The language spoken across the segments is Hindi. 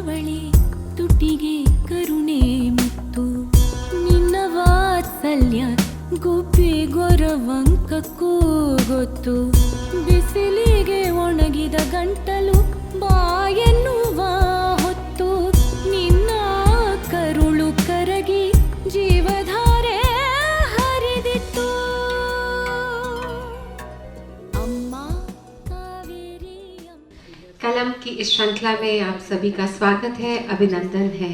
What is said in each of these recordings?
ಅವಳಿ ತುಟಿಗೆ ಕರುಣೆ ಮುತ್ತು ನಿನ್ನ ವಾತ್ಸಲ್ಯ ಗುಬ್ಬಿ ಗೊರವಂಕಕ್ಕೂ ಗೊತ್ತು ಬಿಸಿಲಿಗೆ ಒಣಗಿದ ಗಂಟಲು ಬಾಯೆನ್ನುವ ಹೊತ್ತು ನಿನ್ನ ಕರುಳು ಕರಗಿ ಜೀವಧಾರೆ ಹರಿದಿತ್ತು ಅಮ್ಮ ಕಾವೇರಿ कलम की इस श्रृंखला में आप सभी का स्वागत है, अभिनंदन है।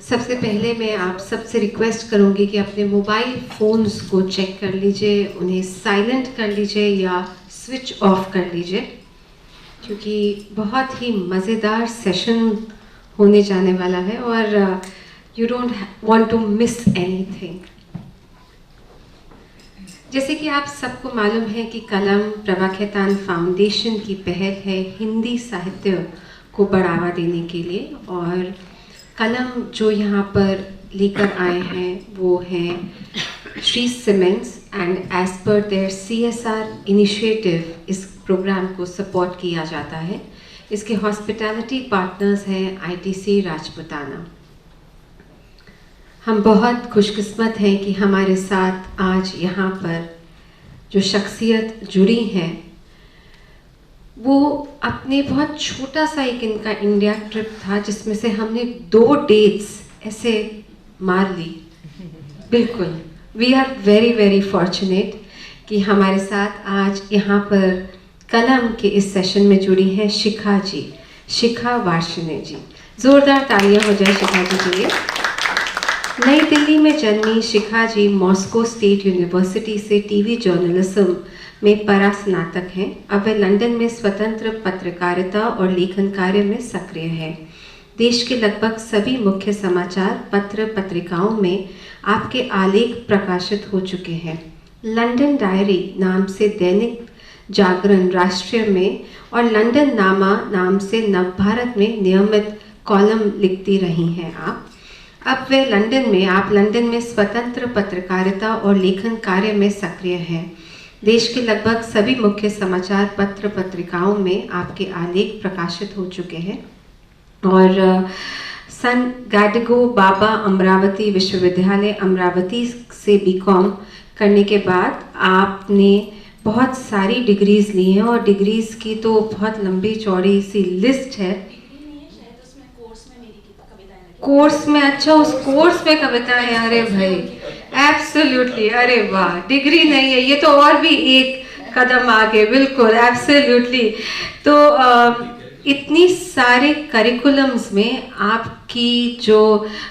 सबसे पहले मैं आप सबसे रिक्वेस्ट करूंगी कि अपने मोबाइल फ़ोन्स को चेक कर लीजिए, उन्हें साइलेंट कर लीजिए या स्विच ऑफ कर लीजिए, क्योंकि बहुत ही मज़ेदार सेशन होने जाने वाला है और you don't want to miss anything. जैसे कि आप सबको मालूम है कि कलम प्रभा खेतान फाउंडेशन की पहल है हिंदी साहित्य को बढ़ावा देने के लिए, और कलम जो यहाँ पर लेकर आए हैं वो हैं Shree cements, and as per their CSR initiative इस प्रोग्राम को सपोर्ट किया जाता है। इसके हॉस्पिटैलिटी पार्टनर्स हैं ITC राजपुताना। हम बहुत खुशकिस्मत हैं कि हमारे साथ आज यहाँ पर जो शख्सियत जुड़ी है वो अपने बहुत छोटा सा एक इनका इंडिया ट्रिप था जिसमें से हमने 2 डेट्स ऐसे मार ली। बिल्कुल, we are very very fortunate कि हमारे साथ आज यहाँ पर कलम के इस सेशन में जुड़ी हैं शिखा जी, शिखा वार्ष्णेय जी। ज़ोरदार तालियां हो जाए शिखा जी के लिए। नई दिल्ली में जन्मी शिखा जी मॉस्को स्टेट यूनिवर्सिटी से टीवी जर्नलिज्म में परास्नातक हैं। अब वे लंदन में स्वतंत्र पत्रकारिता और लेखन कार्य में सक्रिय हैं। देश के लगभग सभी मुख्य समाचार पत्र पत्रिकाओं में आपके आलेख प्रकाशित हो चुके हैं। लंदन डायरी नाम से दैनिक जागरण राष्ट्रीय में और लंदन नामा नाम से नवभारत में नियमित कॉलम लिखती रही हैं आप। अब वे आप लंदन में स्वतंत्र पत्रकारिता और लेखन कार्य में सक्रिय हैं। देश के लगभग सभी मुख्य समाचार पत्र पत्रिकाओं में आपके आलेख प्रकाशित हो चुके हैं, और सन गैडगो बाबा अमरावती विश्वविद्यालय अमरावती से BCom करने के बाद आपने बहुत सारी डिग्रीज़ ली हैं, और डिग्रीज़ की तो बहुत लंबी चौड़ी सी लिस्ट है। कोर्स में, अच्छा उस कोर्स में कविताएं, अरे भाई एब्सोल्युटली, अरे वाह, डिग्री नहीं है ये तो और भी एक कदम आगे, बिल्कुल एब्सोल्युटली। तो इतनी सारे करिकुलम्स में आपकी जो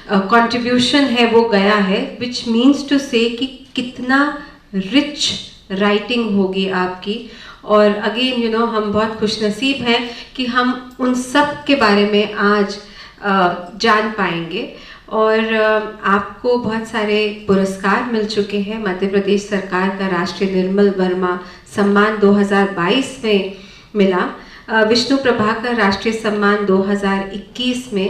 कंट्रीब्यूशन है वो गया है, विच मीन्स टू से कि कितना रिच राइटिंग होगी आपकी। और अगेन हम बहुत खुशनसीब हैं कि हम उन सब के बारे में आज जान पाएंगे। और आपको बहुत सारे पुरस्कार मिल चुके हैं। मध्य प्रदेश सरकार का राष्ट्रीय निर्मल वर्मा सम्मान 2022 में मिला, विष्णु प्रभाकर राष्ट्रीय सम्मान 2021 में,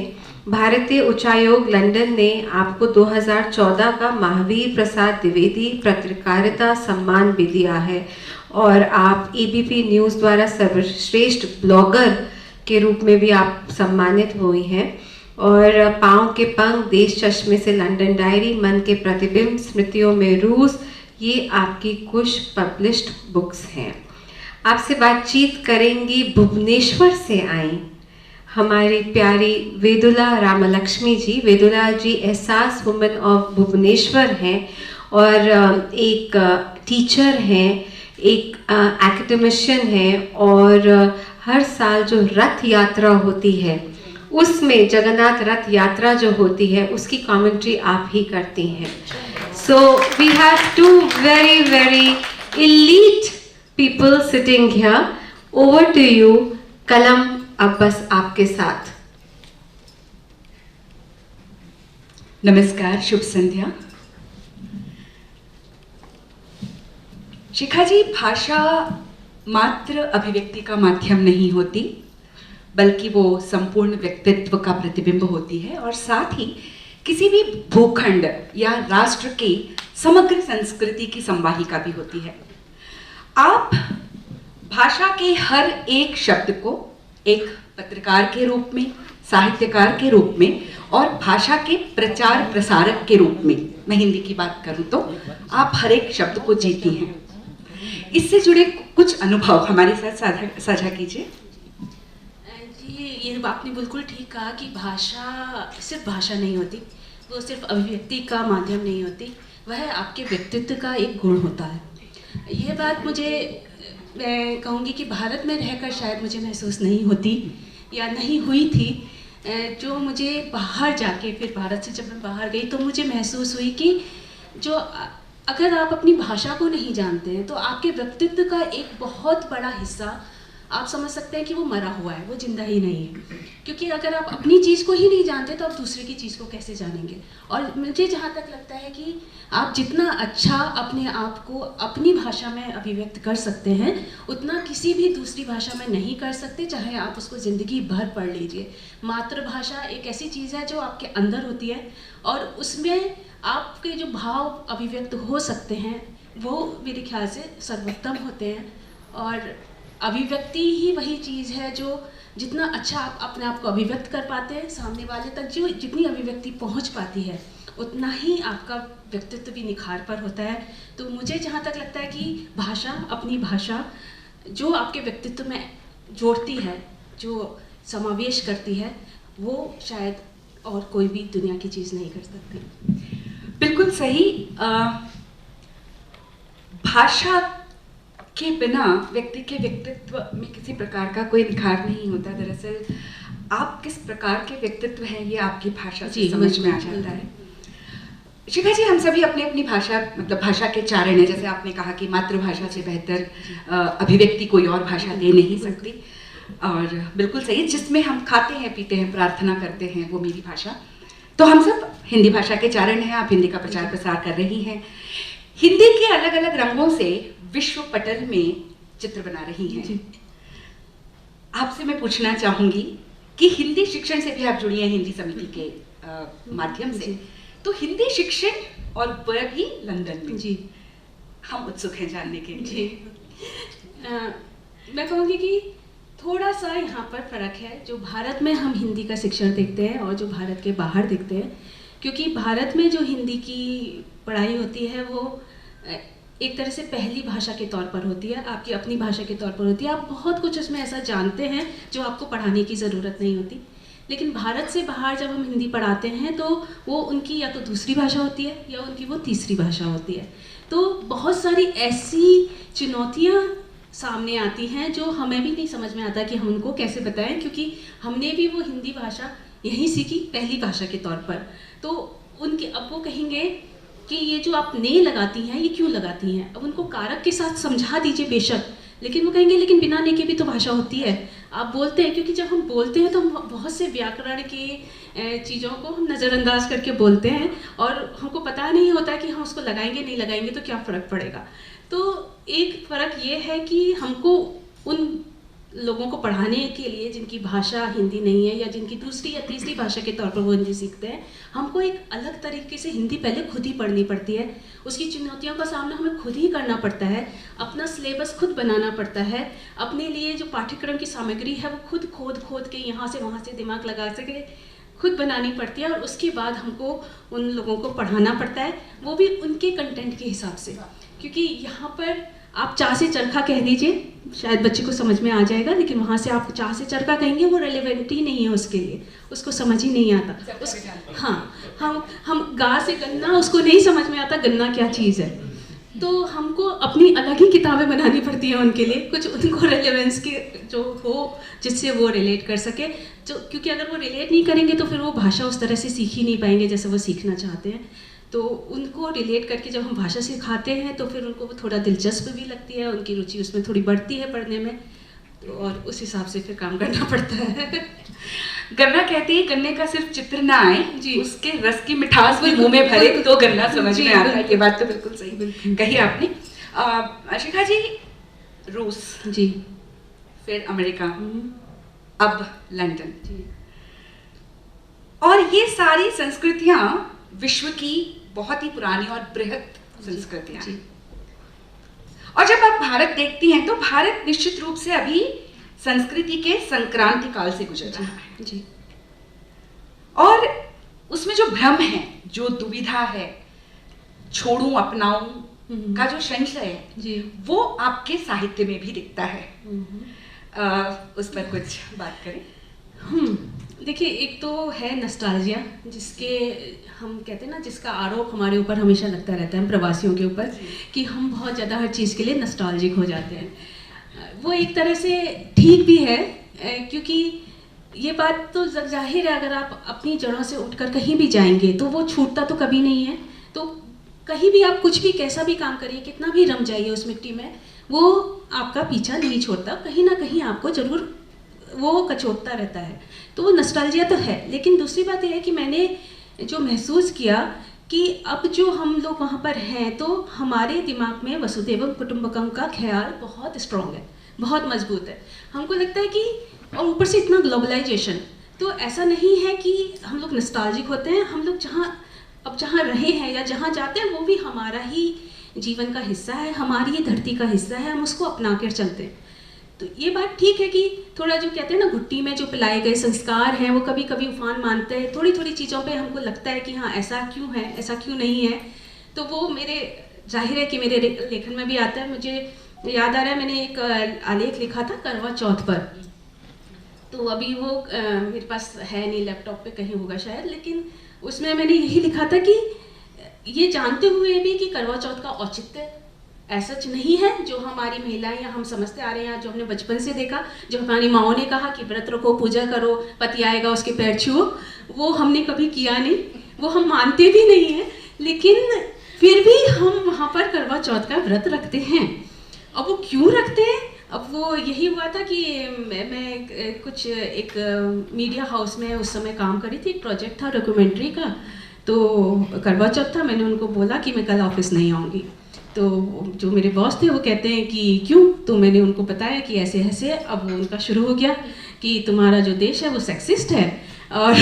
भारतीय उच्चायोग लंदन ने आपको 2014 का महावीर प्रसाद द्विवेदी पत्रकारिता सम्मान भी दिया है, और आप ABP न्यूज़ द्वारा सर्वश्रेष्ठ ब्लॉगर के रूप में भी आप सम्मानित हुई हैं। और पाँव के पंख, देश चश्मे से लंदन डायरी, मन के प्रतिबिंब, स्मृतियों में रूस, ये आपकी कुछ पब्लिश्ड बुक्स हैं। आपसे बातचीत करेंगी भुवनेश्वर से आई हमारी प्यारी वेदुला रामलक्ष्मी जी। वेदुला जी एहसास वुमेन ऑफ भुवनेश्वर हैं, और एक टीचर हैं, एक एकेडमिशियन हैं, और हर साल जो रथ यात्रा होती है उसमें जगन्नाथ रथ यात्रा जो होती है उसकी कमेंट्री आप ही करती हैं। So we have 2 very very elite people sitting here. Over to you, कलम, अब बस आपके साथ। नमस्कार, शुभ संध्या। शिखा जी, भाषा मात्र अभिव्यक्ति का माध्यम नहीं होती, बल्कि वो संपूर्ण व्यक्तित्व का प्रतिबिंब होती है, और साथ ही किसी भी भूखंड या राष्ट्र की समग्र संस्कृति की संवाहिका भी होती है। आप भाषा के हर एक शब्द को एक पत्रकार के रूप में, साहित्यकार के रूप में और भाषा के प्रचार प्रसारक के रूप में, मैं हिंदी की बात करूं तो आप हर एक शब्द को जीती हैं। इससे जुड़े कुछ अनुभव हमारे साथ साझा कीजिए। जी, ये आपने बिल्कुल ठीक कहा कि भाषा सिर्फ भाषा नहीं होती, वो सिर्फ अभिव्यक्ति का माध्यम नहीं होती, वह आपके व्यक्तित्व का एक गुण होता है। ये बात मैं कहूँगी कि भारत में रहकर शायद मुझे महसूस नहीं होती या नहीं हुई थी। जो मुझे बाहर जाके, फिर भारत से जब मैं बाहर गई तो मुझे महसूस हुई कि अगर आप अपनी भाषा को नहीं जानते हैं तो आपके व्यक्तित्व का एक बहुत बड़ा हिस्सा आप समझ सकते हैं कि वो मरा हुआ है, वो जिंदा ही नहीं है। क्योंकि अगर आप अपनी चीज़ को ही नहीं जानते तो आप दूसरे की चीज़ को कैसे जानेंगे। और मुझे जहाँ तक लगता है कि आप जितना अच्छा अपने आप को अपनी भाषा में अभिव्यक्त कर सकते हैं, उतना किसी भी दूसरी भाषा में नहीं कर सकते, चाहे आप उसको ज़िंदगी भर पढ़ लीजिए। मातृभाषा एक ऐसी चीज़ है जो आपके अंदर होती है और उसमें आपके जो भाव अभिव्यक्त हो सकते हैं वो मेरे ख्याल से सर्वोत्तम होते हैं। और अभिव्यक्ति ही वही चीज़ है जो जितना अच्छा आप अपने आप को अभिव्यक्त कर पाते हैं, सामने वाले तक जो जितनी अभिव्यक्ति पहुंच पाती है उतना ही आपका व्यक्तित्व भी निखार पर होता है। तो मुझे जहाँ तक लगता है कि भाषा, अपनी भाषा जो आपके व्यक्तित्व में जोड़ती है, जो समावेश करती है, वो शायद और कोई भी दुनिया की चीज़ नहीं कर सकती। बिल्कुल सही। भाषा के बिना व्यक्ति के व्यक्तित्व में किसी प्रकार का कोई निखार नहीं होता। दरअसल आप किस प्रकार के व्यक्तित्व हैं ये आपकी भाषा से समझ में आ जाता है। शिखा जी, हम सभी अपनी अपनी भाषा, मतलब भाषा के चारण है। जैसे आपने कहा कि मातृभाषा से बेहतर अभिव्यक्ति कोई और भाषा दे नहीं सकती, और बिल्कुल सही, जिसमें हम खाते हैं, पीते हैं, प्रार्थना करते हैं, वो मेरी भाषा। तो हम सब हिंदी भाषा के चारण हैं। आप हिंदी का प्रचार प्रसार कर रही हैं, हिंदी के अलग अलग रंगों से विश्व पटल में चित्र बना रही हैं। आपसे मैं पूछना चाहूंगी कि हिंदी शिक्षण से भी आप जुड़ी हैं, हिंदी समिति के माध्यम से, तो हिंदी शिक्षण और वह भी लंदन में। जी, हम उत्सुक हैं जानने के लिए। मैं कहूँगी कि थोड़ा सा यहाँ पर फर्क है। जो भारत में हम हिंदी का शिक्षण देखते हैं और जो भारत के बाहर देखते हैं, क्योंकि भारत में जो हिंदी की पढ़ाई होती है वो एक तरह से पहली भाषा के तौर पर होती है, आपकी अपनी भाषा के तौर पर होती है। आप बहुत कुछ उसमें ऐसा जानते हैं जो आपको पढ़ाने की ज़रूरत नहीं होती। लेकिन भारत से बाहर जब हम हिंदी पढ़ाते हैं तो वो उनकी या तो दूसरी भाषा होती है या उनकी वो तीसरी भाषा होती है। तो बहुत सारी ऐसी चुनौतियाँ सामने आती हैं जो हमें भी नहीं समझ में आता कि हम उनको कैसे बताएं, क्योंकि हमने भी वो हिंदी भाषा यहीं सीखी पहली भाषा के तौर पर। तो उनके अब वो कहेंगे कि ये जो आप ने लगाती हैं ये क्यों लगाती हैं। अब उनको कारक के साथ समझा दीजिए बेशक, लेकिन वो कहेंगे लेकिन बिना ने के भी तो भाषा होती है। आप बोलते हैं, क्योंकि जब हम बोलते हैं तो हम बहुत से व्याकरण की चीज़ों को हम नज़रअंदाज करके बोलते हैं और हमको पता नहीं होता कि हम उसको लगाएंगे नहीं लगाएंगे तो क्या फ़र्क पड़ेगा। तो एक फ़र्क ये है कि हमको उन लोगों को पढ़ाने के लिए जिनकी भाषा हिंदी नहीं है या जिनकी दूसरी या तीसरी भाषा के तौर पर वो हिंदी सीखते हैं, हमको एक अलग तरीके से हिंदी पहले खुद ही पढ़नी पड़ती है। उसकी चुनौतियों का सामना हमें खुद ही करना पड़ता है, अपना सिलेबस खुद बनाना पड़ता है, अपने लिए जो पाठ्यक्रम की सामग्री है वो खुद खोद के यहाँ से वहाँ से दिमाग लगा सके खुद बनानी पड़ती है। और उसके बाद हमको उन लोगों को पढ़ाना पड़ता है, वो भी उनके कंटेंट के हिसाब से। क्योंकि यहाँ पर आप चा से चरखा कह दीजिए, शायद बच्चे को समझ में आ जाएगा, लेकिन वहाँ से आप चा से चरखा कहेंगे वो रेलेवेंट ही नहीं है उसके लिए, उसको समझ ही नहीं आता। हाँ, हम गा से गन्ना, उसको नहीं समझ में आता गन्ना क्या चीज़ है। तो हमको अपनी अलग ही किताबें बनानी पड़ती हैं उनके लिए, कुछ उनको रेलेवेंस की जो हो जिससे वो रिलेट कर सके। जो क्योंकि अगर वो रिलेट नहीं करेंगे तो फिर वो भाषा उस तरह से सीख ही नहीं पाएंगे जैसे वो सीखना चाहते हैं। तो उनको रिलेट करके जब हम भाषा सिखाते हैं तो फिर उनको थोड़ा दिलचस्प भी लगती है, उनकी रुचि उसमें थोड़ी बढ़ती है पढ़ने में, तो और उस हिसाब से फिर काम करना पड़ता है। गन्ना कहती है गन्ने का सिर्फ चित्र ना आए जी, उसके रस की मिठास भी मुंह में भरे तो गन्ना समझ में आता है। ये बात तो बिल्कुल सही कही आपने। शिखा जी, रूस जी, फिर अमेरिका, अब लंदन, जी, और ये सारी संस्कृतियां विश्व की बहुत ही पुरानी और बृहद संस्कृतियां हैं। और जब आप भारत देखती हैं तो भारत निश्चित रूप से अभी संस्कृति के संक्रांति काल से गुजर रहा है। जी। उसमें जो भ्रम है, जो दुविधा है, छोड़ूं अपनाऊं का जो संशय है जी। वो आपके साहित्य में भी दिखता है। उस पर कुछ बात करें। देखिए, एक तो है नस्टाल्जिया, जिसके हम कहते हैं ना, जिसका आरोप हमारे ऊपर हमेशा लगता रहता है, हम प्रवासियों के ऊपर, कि हम बहुत ज़्यादा हर चीज़ के लिए नस्टाल्जिक हो जाते हैं। वो एक तरह से ठीक भी है, क्योंकि ये बात तो जाहिर है, अगर आप अपनी जड़ों से उठकर कहीं भी जाएंगे तो वो छूटता तो कभी नहीं है। तो कहीं भी आप कुछ भी कैसा भी काम करिए, कितना भी रम जाइए उस मिट्टी में, वो आपका पीछा नहीं छोड़ता, कहीं ना कहीं आपको ज़रूर वो कचोटता रहता है। तो वो नॉस्टैल्जिया तो है। लेकिन दूसरी बात यह है कि मैंने जो महसूस किया कि अब जो हम लोग वहाँ पर हैं, तो हमारे दिमाग में वसुधैव कुटुंबकम का ख्याल बहुत स्ट्रॉन्ग है, बहुत मजबूत है। हमको लगता है कि, और ऊपर से इतना ग्लोबलाइजेशन, तो ऐसा नहीं है कि हम लोग नॉस्टैल्जिक होते हैं। हम लोग जहाँ रहे हैं या जहाँ जाते हैं, वो भी हमारा ही जीवन का हिस्सा है, हमारी ही धरती का हिस्सा है, हम उसको अपना कर चलते हैं। तो ये बात ठीक है कि थोड़ा जो कहते हैं ना, घुट्टी में जो पिलाए गए संस्कार हैं, वो कभी कभी उफान मानते हैं। थोड़ी थोड़ी चीज़ों पे हमको लगता है कि हाँ, ऐसा क्यों है, ऐसा क्यों नहीं है। तो वो मेरे, जाहिर है कि मेरे लेखन में भी आता है। मुझे याद आ रहा है, मैंने एक आलेख लिखा था करवा चौथ पर। तो अभी वो मेरे पास है नहीं, लैपटॉप पे कहीं होगा शायद, लेकिन उसमें मैंने यही लिखा था कि ये जानते हुए भी कि करवा चौथ का औचित्य ऐसा नहीं है जो हमारी महिलाएं या हम समझते आ रहे हैं, जो हमने बचपन से देखा, जो हमारी माओं ने कहा कि व्रत रखो, पूजा करो, पति आएगा उसके पैर छुओ, वो हमने कभी किया नहीं, वो हम मानते भी नहीं हैं। लेकिन फिर भी हम वहाँ पर करवा चौथ का व्रत रखते हैं। अब वो क्यों रखते हैं? अब वो यही हुआ था कि मैं कुछ एक मीडिया हाउस में उस समय काम करी थी, एक प्रोजेक्ट था डॉक्यूमेंट्री का। तो करवा चौथ था, मैंने उनको बोला कि मैं कल ऑफिस नहीं आऊँगी। तो जो मेरे बॉस थे वो कहते हैं कि क्यों? तो मैंने उनको बताया कि ऐसे ऐसे। अब वो उनका शुरू हो गया कि तुम्हारा जो देश है वो सेक्सिस्ट है, और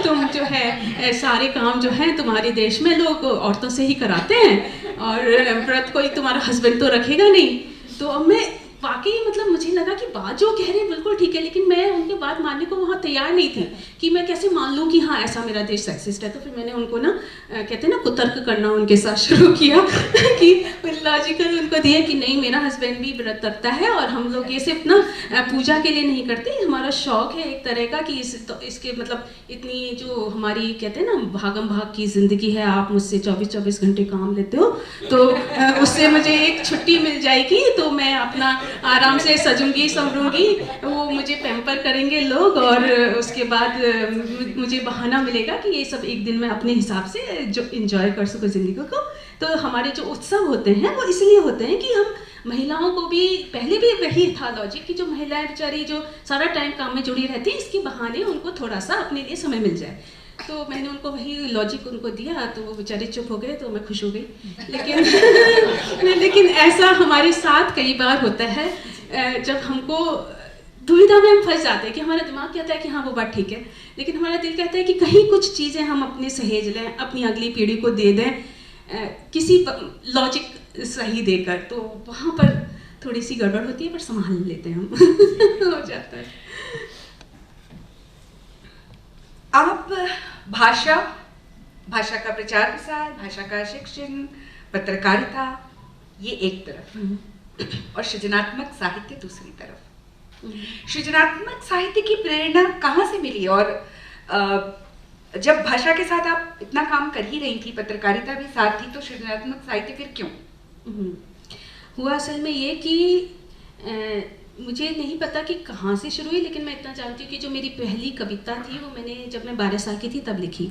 तुम जो है सारे काम जो है तुम्हारे देश में लोग औरतों से ही कराते हैं, और व्रत कोई तुम्हारा हस्बैंड तो रखेगा नहीं। तो अब मैं वाकई, मतलब मुझे लगा कि बात जो कह रहे हैं बिल्कुल ठीक है, लेकिन मैं उनकी बात मानने को वहाँ तैयार नहीं थी कि मैं कैसे मान लूँ कि हाँ, ऐसा मेरा देश सेक्सिस्ट है। तो फिर मैंने उनको ना कहते हैं ना, कुतर्क करना उनके साथ शुरू किया कि लॉजिकल उनको दिया कि नहीं, मेरा हस्बैंड भी व्रत रखता है, और हम लोग ये सिर्फ ना पूजा के लिए नहीं करते, हमारा शौक है एक तरह का कि इसके मतलब इतनी जो हमारी कहते हैं ना भागम भाग की ज़िंदगी है, आप मुझसे 24-24 घंटे काम लेते हो, तो उससे मुझे एक छुट्टी मिल जाएगी, तो मैं अपना आराम से सजूंगी संवरूंगी, वो मुझे पैम्पर करेंगे लोग, और उसके बाद मुझे बहाना मिलेगा कि ये सब एक दिन मैं अपने हिसाब से जो एंजॉय कर सकूं ज़िंदगी को। तो हमारे जो उत्सव होते हैं वो इसलिए होते हैं कि हम महिलाओं को भी, पहले भी वही था लॉजिक कि जो महिलाएं बेचारी जो सारा टाइम काम में जुड़ी रहती हैं, इसके बहाने उनको थोड़ा सा अपने लिए समय मिल जाए। तो मैंने उनको वही लॉजिक उनको दिया, तो वो बेचारे चुप हो गए, तो मैं खुश हो गई। लेकिन ऐसा हमारे साथ कई बार होता है, जब हमको दुविधा में हम फंस जाते हैं कि हमारा दिमाग कहता है कि हाँ, वो बात ठीक है, लेकिन हमारा दिल कहता है कि कहीं कुछ चीज़ें हम अपने सहेज लें, अपनी अगली पीढ़ी को दे दें, किसी लॉजिक सही देकर। तो वहाँ पर थोड़ी सी गड़बड़ होती है, पर संभाल लेते हैं हम हो जाता है। आप भाषा का प्रचार प्रसार, भाषा का शिक्षण, पत्रकारिता, ये एक तरफ, और सृजनात्मक साहित्य दूसरी तरफ। सृजनात्मक साहित्य की प्रेरणा कहाँ से मिली? और जब भाषा के साथ आप इतना काम कर ही रही थी, पत्रकारिता भी साथ थी, तो सृजनात्मक साहित्य फिर क्यों? हुआ असल में ये कि मुझे नहीं पता कि कहाँ से शुरू हुई, लेकिन मैं इतना जानती हूँ कि जो मेरी पहली कविता थी वो मैंने जब मैं 12 साल की थी तब लिखी।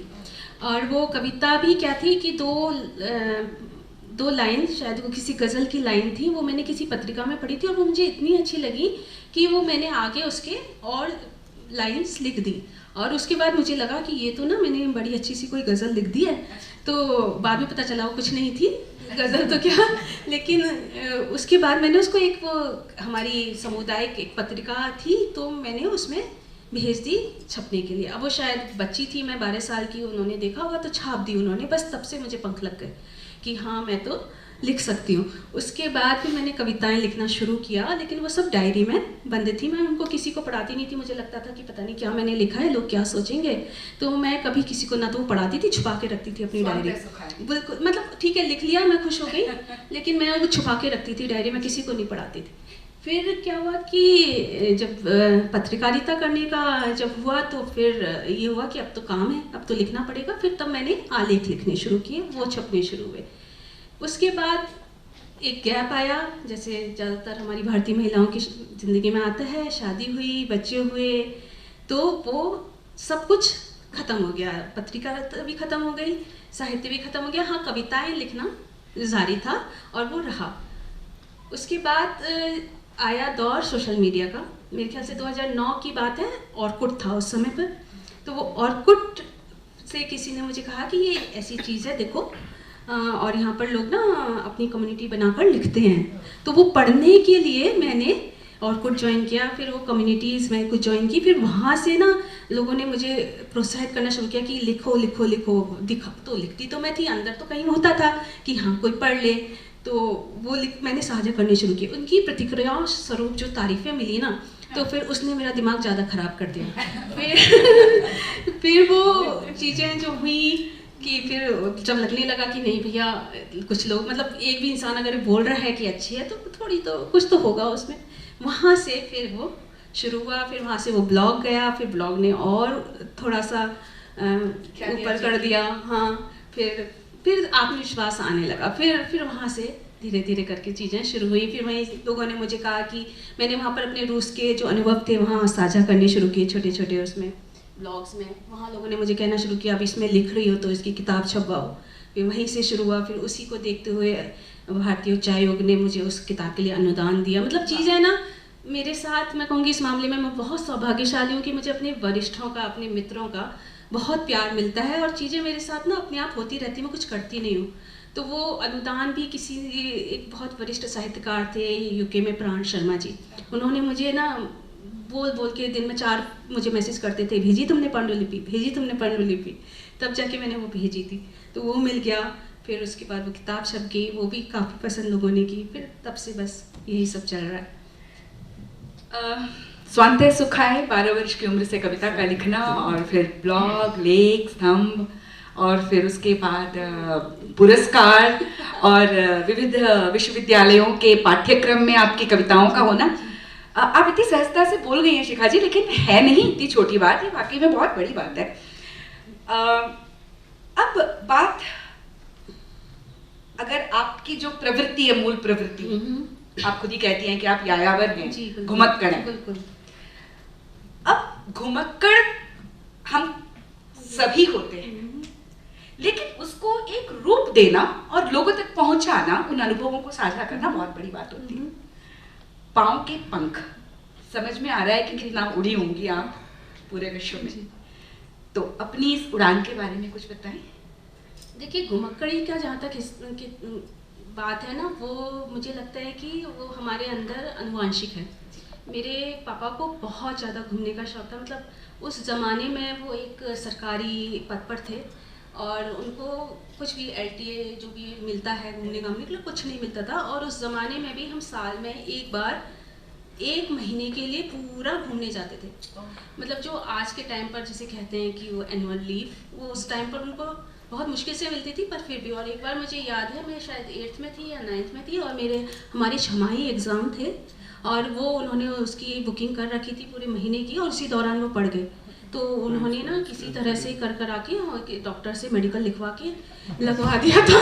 और वो कविता भी क्या थी कि दो लाइन, शायद वो किसी गज़ल की लाइन थी, वो मैंने किसी पत्रिका में पढ़ी थी, और वो मुझे इतनी अच्छी लगी कि वो मैंने आगे उसके और लाइन्स लिख दी। और उसके बाद मुझे लगा कि ये तो ना मैंने बड़ी अच्छी सी कोई गज़ल लिख दी है। तो बाद में पता चला वो कुछ नहीं थी गज़ल तो क्या, लेकिन उसके बाद मैंने उसको एक, वो हमारी सामुदायिक एक पत्रिका थी, तो मैंने उसमें भेज दी छपने के लिए। अब वो शायद बच्ची थी, मैं 12 साल की, उन्होंने देखा होगा तो छाप दी उन्होंने। बस तब से मुझे पंख लग गए कि हाँ, मैं तो लिख सकती हूँ। उसके बाद फिर मैंने कविताएं लिखना शुरू किया, लेकिन वो सब डायरी में बंद थी। मैं उनको किसी को पढ़ाती नहीं थी, मुझे लगता था कि पता नहीं क्या मैंने लिखा है, लोग क्या सोचेंगे। तो मैं कभी किसी को ना तो पढ़ाती थी, छुपा के रखती थी अपनी डायरी। बिल्कुल, मतलब ठीक है लिख लिया, मैं खुश हो गई, लेकिन मैं वो छुपा के रखती थी डायरी में, किसी को नहीं पढ़ाती थी। फिर क्या हुआ कि जब पत्रकारिता करने का जब हुआ तो फिर ये हुआ कि अब तो काम है, अब तो लिखना पड़ेगा। फिर तब मैंने आलेख लिखने शुरू किए, वो छपने शुरू हुए। उसके बाद एक गैप आया, जैसे ज़्यादातर हमारी भारतीय महिलाओं की ज़िंदगी में आता है, शादी हुई, बच्चे हुए, तो वो सब कुछ ख़त्म हो गया। पत्रकारिता भी ख़त्म हो गई, साहित्य भी ख़त्म हो गया। हाँ, कविताएं लिखना जारी था और वो रहा। उसके बाद आया दौर सोशल मीडिया का। मेरे ख्याल से 2009 की बात है, ऑर्कुट था उस समय पर। तो वो ऑर्कुट से किसी ने मुझे कहा कि ये ऐसी चीज़ है देखो, और यहाँ पर लोग ना अपनी कम्युनिटी बनाकर लिखते हैं। तो वो पढ़ने के लिए मैंने ऑर्कुट ज्वाइन किया, फिर वो कम्युनिटीज़ में कुछ ज्वाइन की। फिर वहाँ से ना लोगों ने मुझे प्रोत्साहित करना शुरू किया कि लिखो लिखो लिखो। दिखा तो लिखती तो मैं थी, अंदर तो कहीं होता था कि हाँ कोई पढ़ ले। तो वो मैंने साझा करने शुरू किए। उनकी प्रतिक्रियाओं स्वरूप जो तारीफ़ें मिली ना, तो फिर उसने मेरा दिमाग ज़्यादा ख़राब कर दिया। फिर वो चीज़ें जो हुई कि फिर जब लगने लगा कि नहीं भैया, कुछ लोग मतलब एक भी इंसान अगर बोल रहा है कि अच्छी है तो थोड़ी तो कुछ तो होगा उसमें। वहाँ से फिर वो शुरू हुआ, फिर वहाँ से वो ब्लॉग गया, फिर ब्लॉग ने और थोड़ा सा ऊपर कर दिया। हाँ, फिर आत्मविश्वास आने लगा। फिर वहाँ से धीरे धीरे करके चीज़ें शुरू हुई। फिर वहीं लोगों ने मुझे कहा कि मैंने वहाँ पर अपने रूस के जो अनुभव थे वहाँ साझा करने शुरू किए, छोटे छोटे उसमें ब्लॉग्स में। वहाँ लोगों ने मुझे कहना शुरू किया अब इसमें लिख रही हो तो इसकी किताब छपवाओ। फिर वहीं से शुरू हुआ। फिर उसी को देखते हुए भारतीय उच्चायोग ने मुझे उस किताब के लिए अनुदान दिया। मतलब चीज़ें ना मेरे साथ, मैं कहूँगी इस मामले में मैं बहुत सौभाग्यशाली हूँ कि मुझे अपने वरिष्ठों का, अपने मित्रों का बहुत प्यार मिलता है और चीज़ें मेरे साथ ना अपने आप होती रहती, मैं कुछ करती नहीं हूँ। तो वो अनुदान भी किसी एक बहुत वरिष्ठ साहित्यकार थे यूके में, प्राण शर्मा जी, उन्होंने मुझे ना बोल बोल के दिन में 4 मुझे मैसेज करते थे, भेजी तुमने पांडुलिपि, भेजी तुमने पांडुलिपि। तब जाके मैंने वो भेजी थी, तो वो मिल गया। फिर उसके बाद वो किताब छप गई, वो भी काफ़ी पसंद लोगों ने की। फिर तब से बस यही सब चल रहा है। स्वांतः सुखाय 12 वर्ष की उम्र से कविता का लिखना, और फिर ब्लॉग, लेख, स्तंभ, और फिर उसके बाद पुरस्कार और विविध विश्वविद्यालयों के पाठ्यक्रम में आपकी कविताओं का होना। आप इतनी सहजता से बोल गई हैं शिखा जी, लेकिन है नहीं इतनी छोटी बात, ये वाकई में बहुत बड़ी बात है। अब बात अगर आपकी जो प्रवृत्ति है, मूल प्रवृत्ति, आप खुद ही कहती हैं कि आप यायावर हैं, घुमक्कड़ हैं। बिल्कुल। अब घुमक्कड़ हम सभी होते हैं, लेकिन उसको एक रूप देना और लोगों तक पहुंचाना, उन अनुभवों को साझा करना बहुत बड़ी बात होती है। पाँव के पंख, समझ में आ रहा है कि कितना उड़ी होंगी आप पूरे विश्व में, तो अपनी इस उड़ान के बारे में कुछ बताएं। देखिए, घुमक्कड़ी का जहाँ तक बात है ना, वो मुझे लगता है कि वो हमारे अंदर अनुवांशिक है। मेरे पापा को बहुत ज़्यादा घूमने का शौक था। मतलब उस ज़माने में वो एक सरकारी पद पर थे और उनको कुछ भी LTA जो भी मिलता है घूमने घामने के लिए कुछ नहीं मिलता था। और उस ज़माने में भी हम साल में एक बार 1 महीने के लिए पूरा घूमने जाते थे। मतलब जो आज के टाइम पर जिसे कहते हैं कि वो एनुअल लीव, वो उस टाइम पर उनको बहुत मुश्किल से मिलती थी, पर फिर भी। और एक बार मुझे याद है, मैं शायद 8th में थी या 9th में थी, और हमारे छमाही एग्ज़ाम थे और वो उन्होंने उसकी बुकिंग कर रखी थी पूरे महीने की, और उसी दौरान वो पड़ गए। तो उन्होंने ना किसी तरह से कर आके डॉक्टर से मेडिकल लिखवा के लगवा दिया था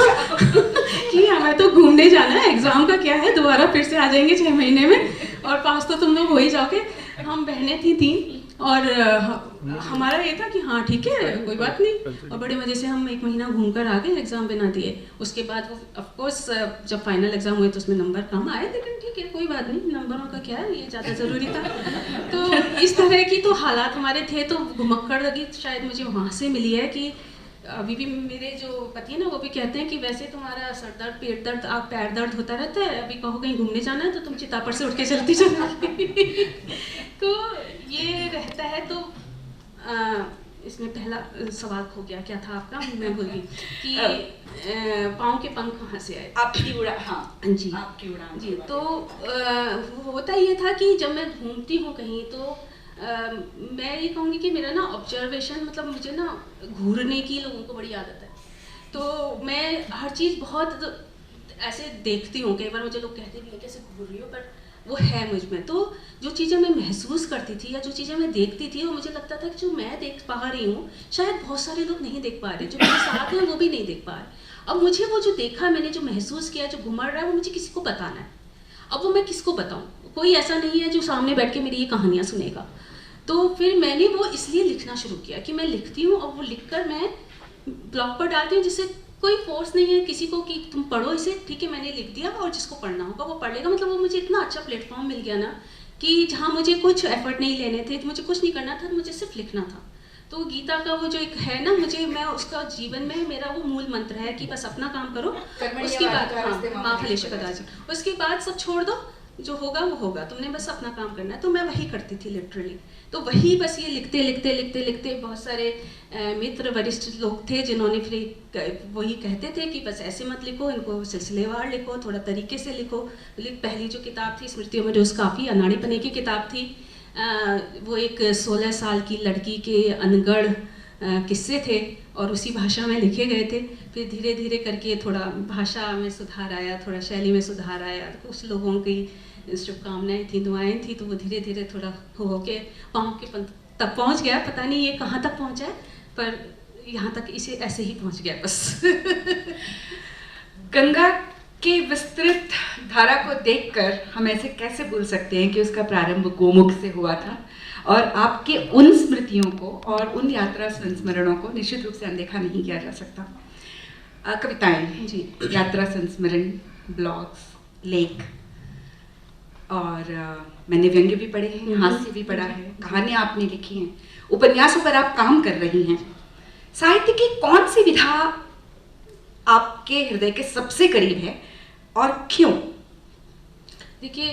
कि हमें तो घूमने जाना है, एग्ज़ाम का क्या है, दोबारा फिर से आ जाएंगे 6 महीने में और पास तो तुम लोग हो ही जाओगे। हम बहनें थी 3 और हमारा ये था कि हाँ ठीक है कोई बात नहीं, और बड़े मज़े से हम 1 महीना घूम कर आ गए, एग्ज़ाम बिना दिए। उसके बाद वो ऑफकोर्स जब फाइनल एग्ज़ाम हुए तो उसमें नंबर कम आए, लेकिन ठीक है कोई बात नहीं, नंबरों का क्या है, ये ज़्यादा ज़रूरी था। तो इस तरह की तो हालात हमारे थे। तो घुमक्कड़ लगी शायद मुझे वहाँ से मिली है कि अभी भी मेरे जो पति है ना, वो भी कहते हैं कि वैसे तुम्हारा सर दर्द, पेट दर्द, पैर दर्द होता रहता है, अभी कहो कहीं घूमने जाना है तो तुम चिता पर से उठ के चलती जाना। तो ये रहता है। तो इसमें पहला सवाल खो गया, क्या था आपका? मैं भूल गई कि पाँव के पंख कहाँ से आए? आपकी उड़ान, हाँ जी आपकी उड़ान जी। तो होता ये था कि जब मैं घूमती हूँ कहीं तो मैं ये कहूँगी कि मेरा ना ऑब्जर्वेशन, मतलब मुझे ना घूरने की लोगों को बड़ी आदत है। तो मैं हर चीज़ बहुत ऐसे देखती हूँ, कई बार मुझे लोग कहते भी हैं कैसे घूर रही हो, पर वो है मुझ में। तो जो चीज़ें मैं महसूस करती थी या जो चीज़ें मैं देखती थी, वो मुझे लगता था कि जो मैं देख पा रही हूँ शायद बहुत सारे लोग नहीं देख पा रहे, जो मेरे साथ हैं वो भी नहीं देख पा रहे। अब मुझे वो जो देखा, मैंने जो महसूस किया, जो घुमड़ रहा है, वो मुझे किसी को बताना है। अब वो मैं किसको बताऊँ? कोई ऐसा नहीं है जो सामने बैठ के मेरी ये कहानियाँ सुनेगा। तो फिर मैंने वो इसलिए लिखना शुरू किया कि मैं लिखती हूँ और वो लिखकर मैं ब्लॉग पर डालती हूँ, जिससे कोई फोर्स नहीं है किसी को कि तुम पढ़ो इसे, ठीक है मैंने लिख दिया और जिसको पढ़ना होगा वो पढ़ लेगा। मतलब वो मुझे इतना अच्छा प्लेटफॉर्म मिल गया ना कि जहाँ मुझे कुछ एफर्ट नहीं लेने थे, मुझे कुछ नहीं करना था, मुझे सिर्फ लिखना था। तो गीता का वो जो एक है ना, मुझे मैं उसका जीवन में मेरा वो मूल मंत्र है कि बस अपना काम करो, उसके बाद माँ फलेश कदाचित, उसके बाद सब छोड़ दो, जो होगा वो होगा, तुमने बस अपना काम करना है। तो मैं वही करती थी लिटरली। तो वही बस ये लिखते लिखते लिखते लिखते बहुत सारे मित्र वरिष्ठ लोग थे जिन्होंने फिर वही कहते थे कि बस ऐसे मत लिखो, इनको सिलसिलेवार लिखो, थोड़ा तरीके से लिखो। पहली जो किताब थी स्मृतियों में रोज़ काफ़ी अनाड़ीपने की किताब थी। वो एक 16 साल की लड़की के अनगढ़ किस्से थे और उसी भाषा में लिखे गए थे। फिर धीरे धीरे करके थोड़ा भाषा में सुधार आया, थोड़ा शैली में सुधार आया। कुछ लोगों की शुभकामनाएं थी, दुआएं थी, तो वो धीरे धीरे थोड़ा हो के पाँव के तक पहुंच गया। पता नहीं ये कहाँ तक पहुंचा है, पर यहाँ तक इसे ऐसे ही पहुंच गया बस। गंगा के विस्तृत धारा को देखकर हम ऐसे कैसे भूल सकते हैं कि उसका प्रारंभ गोमुख से हुआ था, और आपके उन स्मृतियों को और उन यात्रा संस्मरणों को निश्चित रूप से अनदेखा नहीं किया जा सकता। कविताएं जी, यात्रा संस्मरण, ब्लॉग्स, लेख, और मैंने व्यंग्य भी पढ़े हैं, हास्य भी पढ़ा है, कहानियाँ आपने लिखी हैं, उपन्यासों पर आप काम कर रही हैं। साहित्य की कौन सी विधा आपके हृदय के सबसे करीब है और क्यों? देखिए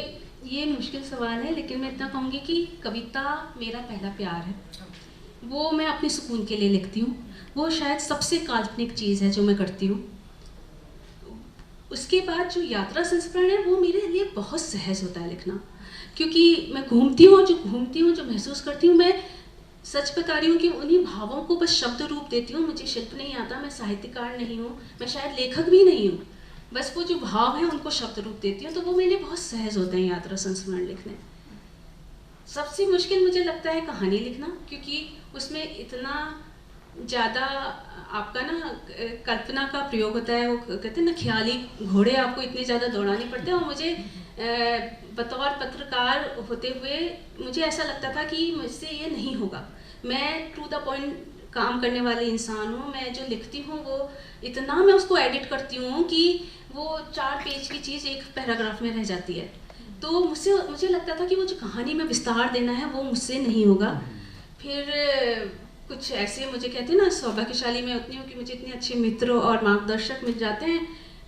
ये मुश्किल सवाल है, लेकिन मैं इतना कहूँगी कि कविता मेरा पहला प्यार है। वो मैं अपने सुकून के लिए लिखती हूँ। वो शायद सबसे काल्पनिक चीज़ है जो मैं करती हूँ। उसके बाद जो यात्रा संस्मरण है वो मेरे लिए बहुत सहज होता है लिखना, क्योंकि मैं घूमती हूँ, जो महसूस करती हूँ, मैं सच बता रही हूँ कि उन्हीं भावों को बस शब्द रूप देती हूँ। मुझे शिल्प नहीं आता, मैं साहित्यकार नहीं हूँ, मैं शायद लेखक भी नहीं हूँ, बस वो जो भाव है उनको शब्द रूप देती हूँ। तो वो मेरे लिए बहुत सहज होते हैं यात्रा संस्मरण लिखने। सबसे मुश्किल मुझे लगता है कहानी लिखना, क्योंकि उसमें इतना ज़्यादा आपका ना कल्पना का प्रयोग होता है। वो कहते हैं ना ख्याली घोड़े आपको इतने ज़्यादा दौड़ाने पड़ते हैं। और मुझे बतौर पत्रकार होते हुए मुझे ऐसा लगता था कि मुझसे ये नहीं होगा। मैं टू द पॉइंट काम करने वाले इंसान हूँ। मैं जो लिखती हूँ वो इतना मैं उसको एडिट करती हूँ कि वो 4 पेज की चीज़ एक पैराग्राफ में रह जाती है। तो मुझे लगता था कि वो जो कहानी में विस्तार देना है वो मुझसे नहीं होगा। फिर कुछ ऐसे मुझे कहते हैं ना, सौभाग्यशाली मैं उतनी हूँ कि मुझे इतने अच्छे मित्र और मार्गदर्शक मिल जाते हैं।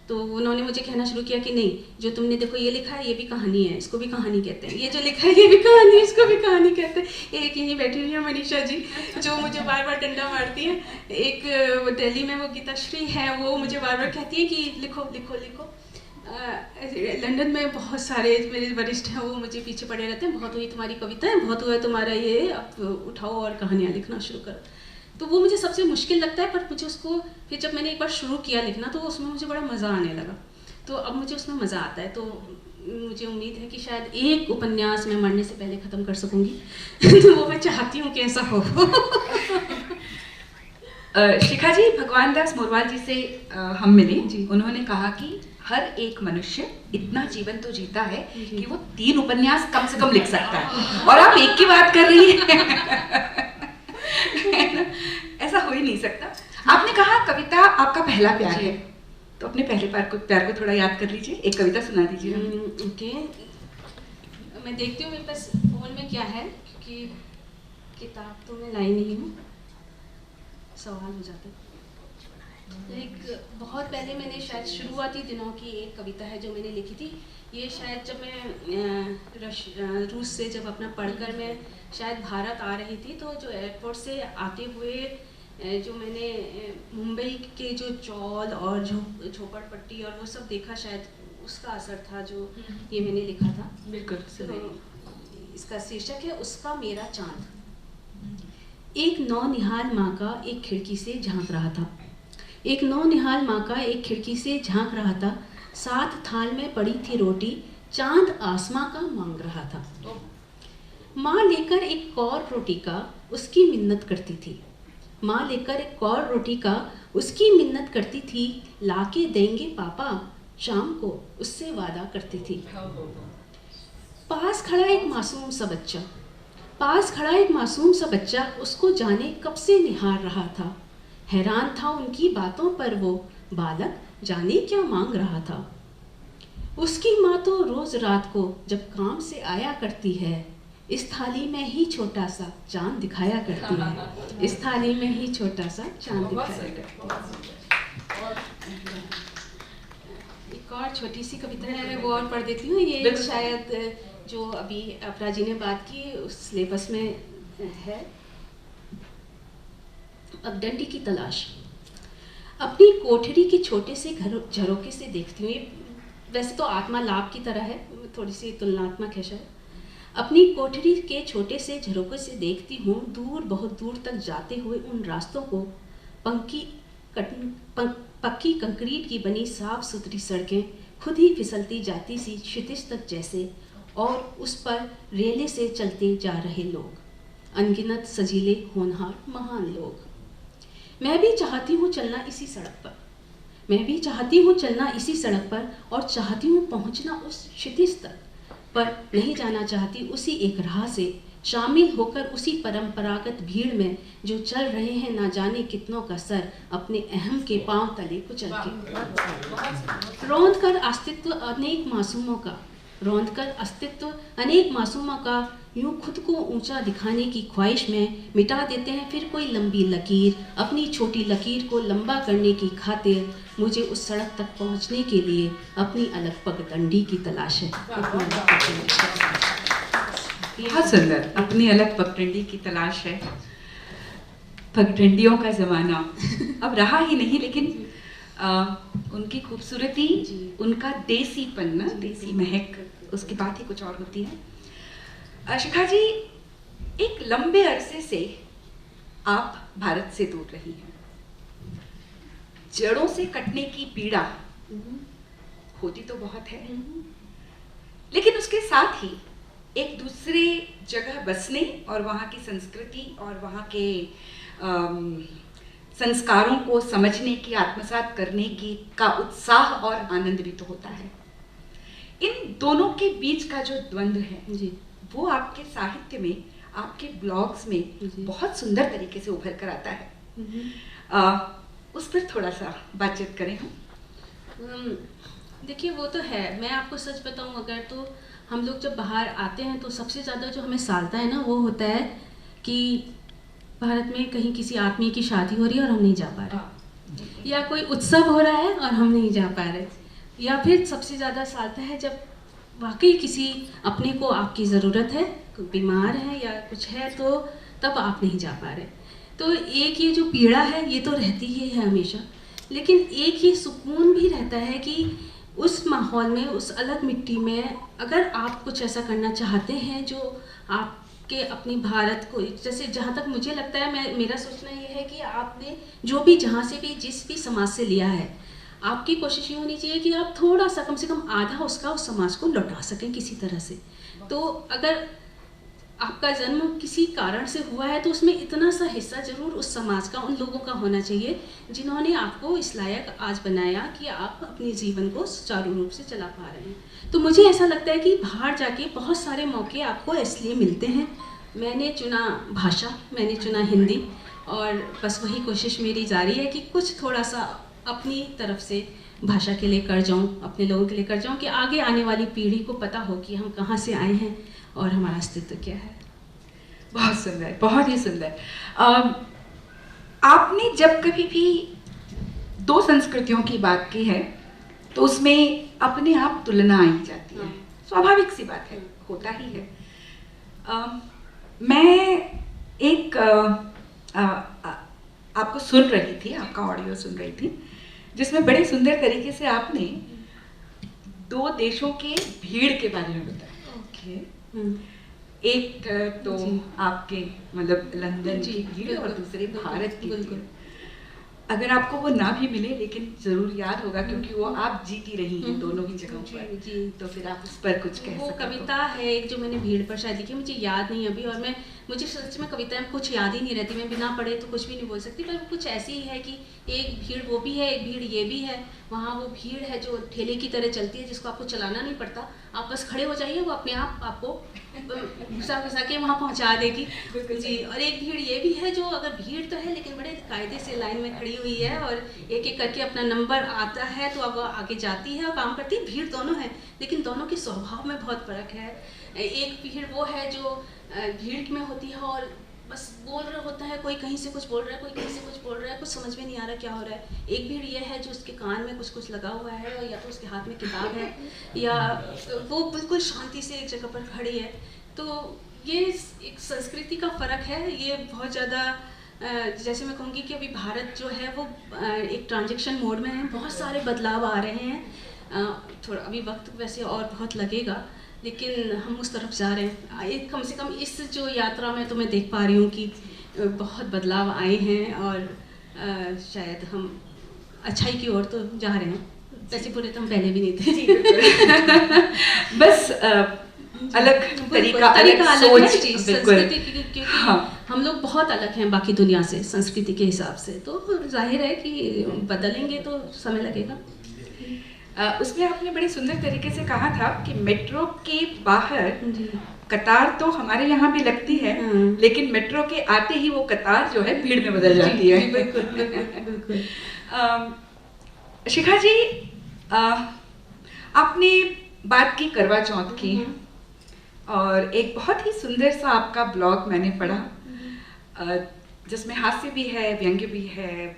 तो उन्होंने मुझे कहना शुरू किया कि नहीं, जो तुमने देखो ये लिखा है ये भी कहानी है, इसको भी कहानी कहते हैं, ये जो लिखा है ये भी कहानी है, इसको भी कहानी कहते हैं। एक यहीं बैठी हुई है मनीषा जी, जो मुझे बार बार डंडा मारती हैं। एक दिल्ली में वो गीताश्री है, वो मुझे बार बार कहती है कि लिखो लिखो लिखो। लंदन में बहुत सारे मेरे वरिष्ठ हैं, वो मुझे पीछे पड़े रहते हैं, बहुत हुई तुम्हारी कविताएं, बहुत हुआ तुम्हारा ये, अब उठाओ और कहानियाँ लिखना शुरू करो। तो वो मुझे सबसे मुश्किल लगता है, पर मुझे उसको फिर जब मैंने एक बार शुरू किया लिखना तो उसमें मुझे बड़ा मज़ा आने लगा। तो अब मुझे उसमें मज़ा आता है। तो मुझे उम्मीद है कि शायद एक उपन्यास मैं मरने से पहले ख़त्म कर सकूँगी। तो वो मैं चाहती हूँ कि ऐसा हो। शिखा जी, भगवान दास मोरवाल जी से हम मिले जी। उन्होंने कहा कि हर एक मनुष्य इतना जीवन तो जीता है कि वो 3 उपन्यास कम से कम लिख सकता है, और आप एक की बात कर रही हैं। ऐसा हो ही नहीं सकता। आपने कहा कविता आपका पहला प्यार है, तो अपने पहले प्यार को थोड़ा याद कर लीजिए, एक कविता सुना दीजिए। ओके, मैं देखती हूँ मेरे पास फोन में क्या है, क्योंकि किताब तो मैं लाई नहीं हूँ, सवाल हो जाता है। एक बहुत पहले मैंने शायद शुरुआती दिनों की एक कविता है जो मैंने लिखी थी। ये शायद जब मैं रूस से जब अपना पढ़कर मैं शायद भारत आ रही थी, तो जो एयरपोर्ट से आते हुए जो मैंने मुंबई के जो चौल और झोपड़पट्टी और वो सब देखा, शायद उसका असर था जो ये मैंने लिखा था। बिल्कुल तो इसका शीर्षक है उसका मेरा चांद। एक नौनिहाल माँ का एक खिड़की से झांक रहा था। एक नौनिहाल माँ का एक खिड़की से झांक रहा था। साथ थाल में पड़ी थी रोटी, चांद आसमां का मांग रहा था। माँ लेकर एक कौर रोटी का उसकी मिन्नत करती थी। माँ लेकर एक कौर रोटी का उसकी मिन्नत करती थी। लाके देंगे पापा शाम को उससे वादा करती थी। पास खड़ा एक मासूम सा बच्चा, पास खड़ा एक मासूम सा बच्चा उसको जाने कब से निहार रहा था। हैरान था उनकी बातों पर वो बालक, जाने क्या मांग रहा था। उसकी माँ तो रोज रात को जब काम से आया करती है, इस थाली में ही छोटा सा चांद दिखाया करती है। इस थाली में ही छोटा सा चांद दिखाया करती है। एक और छोटी सी कविता है, वो और पढ़ देती हूँ। ये शायद जो अभी अपरा जी ने बात की उस सिलेबस में है। पगडंडी की तलाश। अपनी कोठरी के छोटे से झरोके से देखती हूँ। ये वैसे तो आत्मा लाभ की तरह है, थोड़ी सी तुलनात्मक है शायद। अपनी कोठरी के छोटे से झरोके से देखती हूँ दूर, बहुत दूर तक जाते हुए उन रास्तों को। पक्की कंक्रीट की बनी साफ सुथरी सड़कें खुद ही फिसलती जाती सी क्षितिज तक जैसे, और उस पर रेले से चलते जा रहे लोग, अनगिनत सजीले होनहार महान लोग। मैं भी चाहती हूँ चलना इसी सड़क पर, मैं भी चाहती हूँ चलना इसी सड़क पर, और चाहती हूँ पहुँचना उस क्षितिज तक, पर नहीं जाना चाहती उसी एक राह से, शामिल होकर उसी परंपरागत भीड़ में जो चल रहे हैं ना जाने कितनों का सर अपने अहम के पांव तले कुचल के। रौंद कर अस्तित्व अनेक मासूमों का, रौंद कर अस्तित्व अनेक मासूमों का यूं खुद को ऊंचा दिखाने की ख्वाहिश में मिटा देते हैं फिर कोई लंबी लकीर। अपनी छोटी लकीर को लंबा करने की खातिर मुझे उस सड़क तक पहुंचने के लिए अपनी अलग पगडंडी की तलाश है। बहुत सुंदर, अपनी अलग पगडंडी की तलाश है। पगडंडियों का ज़माना अब रहा ही नहीं, लेकिन उनकी खूबसूरती, उनका देसीपन ना, देसी महक, उसकी बात ही कुछ और होती है। शिखा जी, एक लंबे अरसे से आप भारत से दूर रही हैं। जड़ों से कटने की पीड़ा होती तो बहुत है, लेकिन उसके साथ ही एक दूसरे जगह बसने और वहाँ की संस्कृति और वहाँ के संस्कारों को समझने की, आत्मसात करने की का उत्साह और आनंद भी तो होता है। इन दोनों के बीच का जो द्वंद्व है जी, वो आपके साहित्य में, आपके ब्लॉग्स में बहुत सुंदर तरीके से उभर कर आता है। उस पर थोड़ा सा बातचीत करें हम। देखिए, वो तो है। मैं आपको सच बताऊं, अगर तो हम लोग जब बाहर आते हैं तो सबसे ज़्यादा जो हमें सालता है ना, वो होता है कि भारत में कहीं किसी आत्मीय की शादी हो रही है और हम नहीं जा पा रहे, या कोई उत्सव हो रहा है और हम नहीं जा पा रहे, या फिर सबसे ज़्यादा सालता है जब वाकई किसी अपने को आपकी ज़रूरत है, बीमार है या कुछ है, तो तब आप नहीं जा पा रहे। तो एक ये जो पीड़ा है ये तो रहती ही है हमेशा, लेकिन एक ये सुकून भी रहता है कि उस माहौल में, उस अलग मिट्टी में, अगर आप कुछ ऐसा करना चाहते हैं जो आपके अपनी भारत को, जैसे जहाँ तक मुझे लगता है, मेरा सोचना ये है कि आपने जो भी, जहाँ से भी, जिस भी समाज से लिया है, आपकी कोशिश ये होनी चाहिए कि आप थोड़ा सा, कम से कम आधा उसका उस समाज को लौटा सकें किसी तरह से। तो अगर आपका जन्म किसी कारण से हुआ है तो उसमें इतना सा हिस्सा जरूर उस समाज का, उन लोगों का होना चाहिए जिन्होंने आपको इस लायक आज बनाया कि आप अपने जीवन को सुचारू रूप से चला पा रहे हैं। तो मुझे ऐसा लगता है कि बाहर जाके बहुत सारे मौके आपको इसलिए मिलते हैं। मैंने चुना भाषा, मैंने चुना हिंदी, और बस वही कोशिश मेरी जारी है कि कुछ थोड़ा सा अपनी तरफ से भाषा के लिए कर जाऊँ, अपने लोगों के लिए कर जाऊँ, कि आगे आने वाली पीढ़ी को पता हो कि हम कहाँ से आए हैं और हमारा अस्तित्व क्या है। बहुत सुंदर, बहुत ही सुंदर। आपने जब कभी भी दो संस्कृतियों की बात की है तो उसमें अपने आप तुलना आई जाती है, स्वाभाविक सी बात है, होता ही है। मैं एक आपको सुन रही थी, आपका ऑडियो सुन रही थी, जिसमें बड़े सुंदर तरीके से आपने दो देशों के भीड़ के बारे में बताया। ओके। एक तो आपके मतलब लंदन की भीड़ और दूसरे भारत की भीड़। अगर आपको वो ना भी मिले लेकिन जरूर याद होगा क्योंकि वो आप जीती रही हैं दोनों ही जगहों पर, जी। तो फिर आप उस पर कुछ कह वो सकते हो। कविता है एक जो मैंने भीड़ पर शायद लिखी, मुझे याद नहीं अभी, और मुझे सच में कविताएं कुछ याद ही नहीं रहती, मैं बिना पढ़े तो कुछ भी नहीं बोल सकती, पर कुछ ऐसी ही है कि एक भीड़ वो भी है, एक भीड़ ये भी है। वहाँ वो भीड़ है जो ठेले की तरह चलती है, जिसको आपको चलाना नहीं पड़ता, आप बस खड़े हो जाइए, वो अपने आप आपको घुसा घुसा के वहाँ पहुँचा देगी जी। और एक भीड़ ये भी है जो अगर भीड़ तो है लेकिन बड़े कायदे से लाइन में खड़ी हुई है और एक एक करके अपना नंबर आता है तो अब वो आगे जाती है और काम करती है। भीड़ दोनों है लेकिन दोनों के स्वभाव में बहुत फ़र्क है। एक भीड़ वो है जो भीड़ में होती है और बस बोल रहा होता है, कोई कहीं से कुछ बोल रहा है, कोई कहीं से कुछ बोल रहा है, कुछ समझ में नहीं आ रहा क्या हो रहा है। एक भीड़ ये है जो उसके कान में कुछ कुछ लगा हुआ है या तो उसके हाथ में किताब है या वो बिल्कुल शांति से एक जगह पर खड़ी है। तो ये एक संस्कृति का फ़र्क है। ये बहुत ज़्यादा जैसे मैं कहूँगी कि अभी भारत जो है वो एक ट्रांजेक्शन मोड में है, बहुत सारे बदलाव आ रहे हैं। थोड़ा अभी वक्त वैसे और बहुत लगेगा लेकिन हम उस तरफ जा रहे हैं। कम से कम इस जो यात्रा में तो मैं देख पा रही हूँ कि बहुत बदलाव आए हैं और शायद हम अच्छाई की ओर तो जा रहे हैं। वैसे पूरे तो हम पहले भी नहीं थे बस अलग तरीका अलग सोच, संस्कृति क्योंकि हम लोग बहुत अलग हैं बाकी दुनिया से संस्कृति के हिसाब से, तो जाहिर है कि बदलेंगे तो समय लगेगा। उसमें आपने बड़े सुंदर तरीके से कहा था कि मेट्रो के बाहर कतार तो हमारे यहाँ भी लगती है लेकिन मेट्रो के आते ही वो कतार जो है भीड़ में बदल जाती है। बिल्कुल। शिखा जी, आपने बात की करवा चौथ की और एक बहुत ही सुंदर सा आपका ब्लॉग मैंने पढ़ा जिसमें हास्य भी है, व्यंग्य भी है,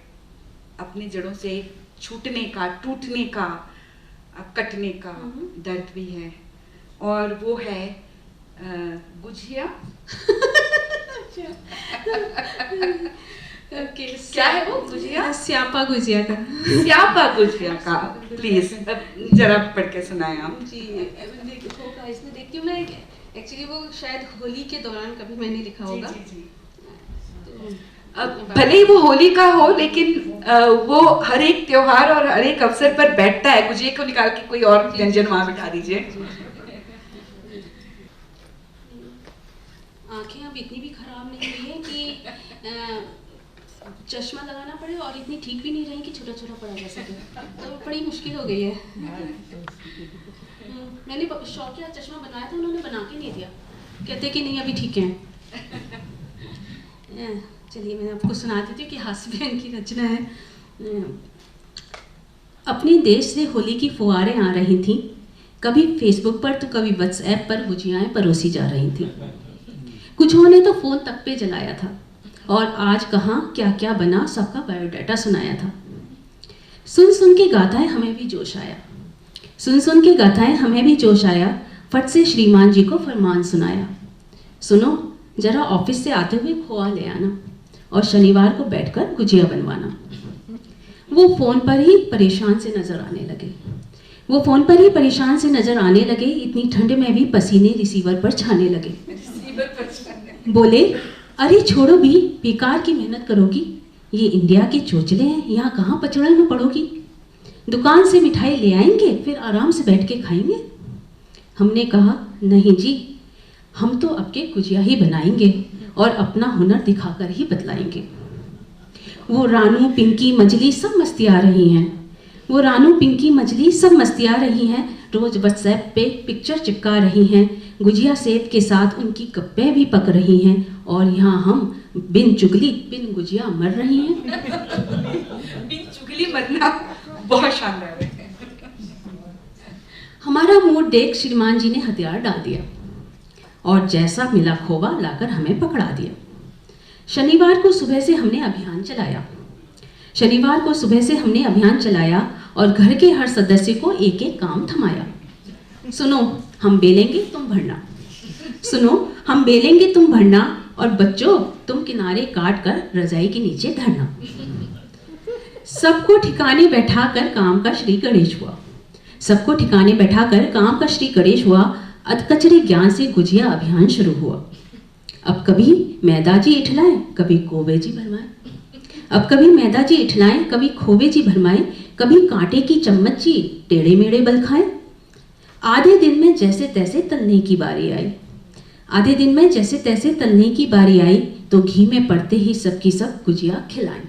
अपनी जड़ों से छूटने का, टूटने का, कटने का दर्द भी है और वो है गुझिया। क्या है वो गुझिया? स्यापा गुझिया का। स्यापा गुझिया का प्लीज जरा पढ़ के सुनाएं आप जी। होगा इसमें देखती हूँ मैं, एक्चुअली वो शायद होली के दौरान कभी मैंने लिखा होगा। जी। भले ही वो होली का हो लेकिन वो हर एक त्योहार और हर एक अवसर पर बैठता है। गुझिया को निकाल के कोई और व्यंजन वहां बिठा दीजिए। आंखें अब इतनी भी खराब नहीं हुई है कि चश्मा लगाना पड़े और इतनी ठीक भी नहीं रही कि छोटा छोटा पड़ा जा सके, तो बड़ी मुश्किल हो गई है। मैंने शौकिया चश्मा बनाया था, उन्होंने बना के नहीं दिया, कहते कि नहीं अभी ठीक है। चलिए मैं आपको सुना देती हूँ कि हास्य व्यंग्य की रचना है। अपने देश से होली की फुहारें आ रही थीं, कभी फेसबुक पर तो कभी व्हाट्सएप पर गुजियाएं परोसी जा रही थीं। कुछों ने तो फ़ोन तक पे जलाया था और आज कहाँ क्या क्या बना सबका बायोडाटा सुनाया था। सुन सुन के गाथाएं हमें भी जोश आया, सुन सुन के गाथाएं हमें भी जोश आया। फट से श्रीमान जी को फरमान सुनाया, सुनो जरा ऑफिस से आते हुए खोआ ले आना और शनिवार को बैठकर गुजिया बनवाना। वो फ़ोन पर ही परेशान से नज़र आने लगे। इतनी ठंड में भी पसीने रिसीवर पर छाने लगे। बोले, अरे छोड़ो भी, बेकार की मेहनत करोगी, ये इंडिया के चोचले हैं, यहाँ कहाँ पचड़न में पड़ोगी। दुकान से मिठाई ले आएंगे फिर आराम से बैठ के खाएंगे। हमने कहा, नहीं जी, हम तो अब के गुजिया ही बनाएंगे और अपना हुनर दिखाकर ही बतलाएंगे। वो रानू पिंकी मजली सब मस्तिया रही हैं, रोज व्हाट्सएप पे पिक्चर चिपका रही हैं, गुजिया सेब के साथ उनकी गप्पें भी पक रही हैं और यहाँ हम बिन चुगली बिन गुजिया मर रही हैं। बिन चुगली मरना बहुत शानदार है। हमारा मूड देख श्रीमान जी ने हथियार डाल दिया और जैसा मिला खोवा लाकर हमें पकड़ा दिया। शनिवार को सुबह से हमने अभियान चलाया। शनिवार को सुबह से हमने अभियान चलाया और घर के हर सदस्य को एक एक काम थमाया। सुनो, हम बेलेंगे तुम भरना। सुनो, हम बेलेंगे तुम भरना, और बच्चों तुम किनारे काट कर रजाई के नीचे धरना। सबको ठिकाने बैठाकर काम का श्री गणेश हुआ। सबको ठिकाने बैठाकर काम का श्री गणेश हुआ। अधकचरे ज्ञान से गुजिया अभियान शुरू हुआ। अब कभी मैदाजी इठलाएं, कभी कोवेजी भरमाएं। अब कभी मैदाजी इठलाएं, कभी खोवेजी भरमाएं, कभी कांटे की चम्मची टेढ़े मेढ़े बल खाएं। आधे दिन में जैसे तैसे तलने की बारी आई। आधे दिन में जैसे तैसे तलने की बारी आई तो घी में पड़ते ही सबकी सब गुजिया खिलाएं।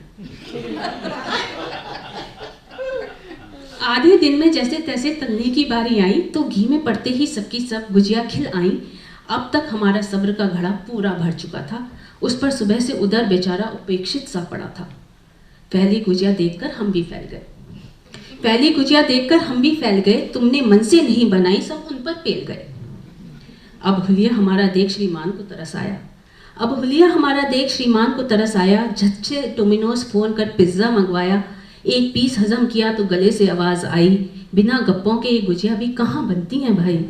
आधे दिन में जैसे तैसे तलने की बारी आई तो घी में पड़ते ही सबकी सब गुजिया खिल आई। अब तक हमारा सब्र का घड़ा पूरा भर चुका था। उस पर सुबह से उधर बेचारा उपेक्षित सा पड़ा था। पहली गुजिया देखकर हम भी फैल गए। पहली गुजिया देखकर हम भी फैल गए। तुमने मन से नहीं बनाई, सब उन पर पेल गए। अब हुलिया हमारा देख श्रीमान को तरस आया। अब हुलिया हमारा देख श्रीमान को तरस आया। झट से डोमिनोज फोन कर पिज्ज़ा मंगवाया। एक पीस हजम किया तो गले से आवाज़ आई, बिना गप्पों के ये गुजिया भी कहाँ बनती हैं भाई।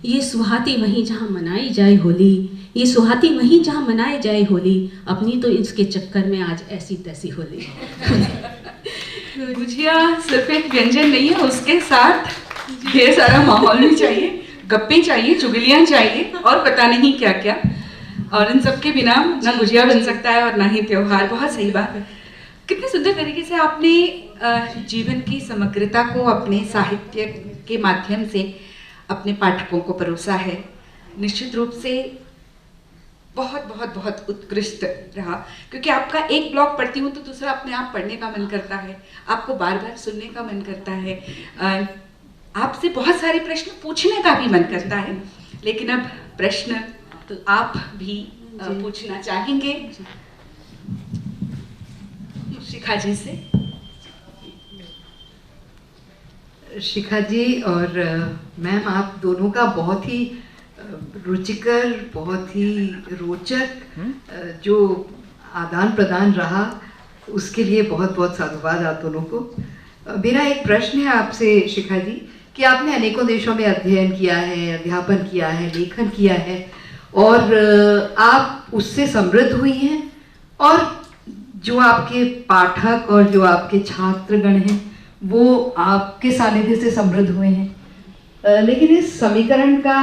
ये सुहाती वहीं जहाँ मनाई जाए होली, ये सुहाती वहीं जहाँ मनाई जाए होली, अपनी तो इसके चक्कर में आज ऐसी तैसी होली। गुजिया सिर्फ एक व्यंजन नहीं है, उसके साथ ढेर सारा माहौल भी चाहिए, गप्पे चाहिए, चुगलियाँ चाहिए और पता नहीं क्या क्या। और इन सब के बिना ना गुजिया बन सकता है और ना ही त्योहार। बहुत सही बात है। कितने सुंदर तरीके से आपने जीवन की समग्रता को अपने साहित्य के माध्यम से अपने पाठकों को परोसा है। निश्चित रूप से बहुत बहुत बहुत उत्कृष्ट रहा, क्योंकि आपका एक ब्लॉग पढ़ती हूँ तो दूसरा अपने आप पढ़ने का मन करता है, आपको बार बार सुनने का मन करता है, आपसे बहुत सारे प्रश्न पूछने का भी मन करता है। लेकिन अब प्रश्न तो आप भी पूछना चाहेंगे शिखा जी से। शिखा जी और मैम, आप दोनों का बहुत ही रुचिकर, बहुत ही रोचक जो आदान प्रदान रहा, उसके लिए बहुत बहुत साधुवाद आप दोनों को। मेरा एक प्रश्न है आपसे शिखा जी कि आपने अनेकों देशों में अध्ययन किया है, अध्यापन किया है, लेखन किया है और आप उससे समृद्ध हुई हैं, और जो आपके पाठक और जो आपके छात्रगण हैं वो आपके सानिध्य से समृद्ध हुए हैं। लेकिन इस समीकरण का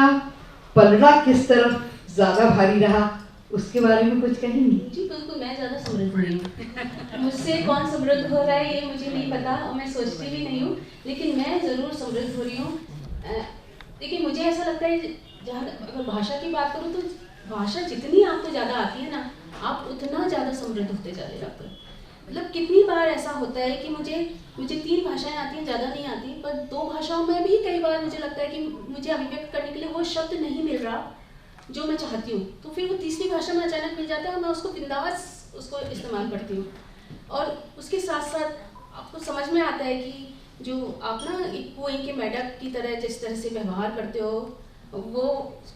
पलड़ा किस तरफ ज़्यादा भारी रहा, उसके बारे में कुछ कहेंगी? जी बिल्कुल, मैं ज़्यादा समृद्ध हुई हूँ। मुझसे कौन समृद्ध हो रहा है ये मुझे नहीं पता और मैं सोचती भी नहीं हूँ, लेकिन मैं ज़रूर समृद्ध हो रही हूँ। देखिए, मुझे ऐसा लगता है जहाँ अगर भाषा की बात करूँ तो भाषा जितनी आपको ज़्यादा आती है ना, आप उतना ज़्यादा समृद्ध होते चले जाते हैं। मतलब कितनी बार ऐसा होता है कि मुझे 3 भाषाएं आती हैं, ज़्यादा नहीं आती, पर 2 भाषाओं में भी कई बार मुझे लगता है कि मुझे अभिव्यक्त करने के लिए वो शब्द नहीं मिल रहा जो मैं चाहती हूँ, तो फिर वो तीसरी भाषा में अचानक मिल जाता है और मैं उसको बिंदास उसको इस्तेमाल करती हूँ। और उसके साथ साथ आपको समझ में आता है कि जो आप ना एक पोएम के मेढक की तरह जिस तरह से व्यवहार करते हो वो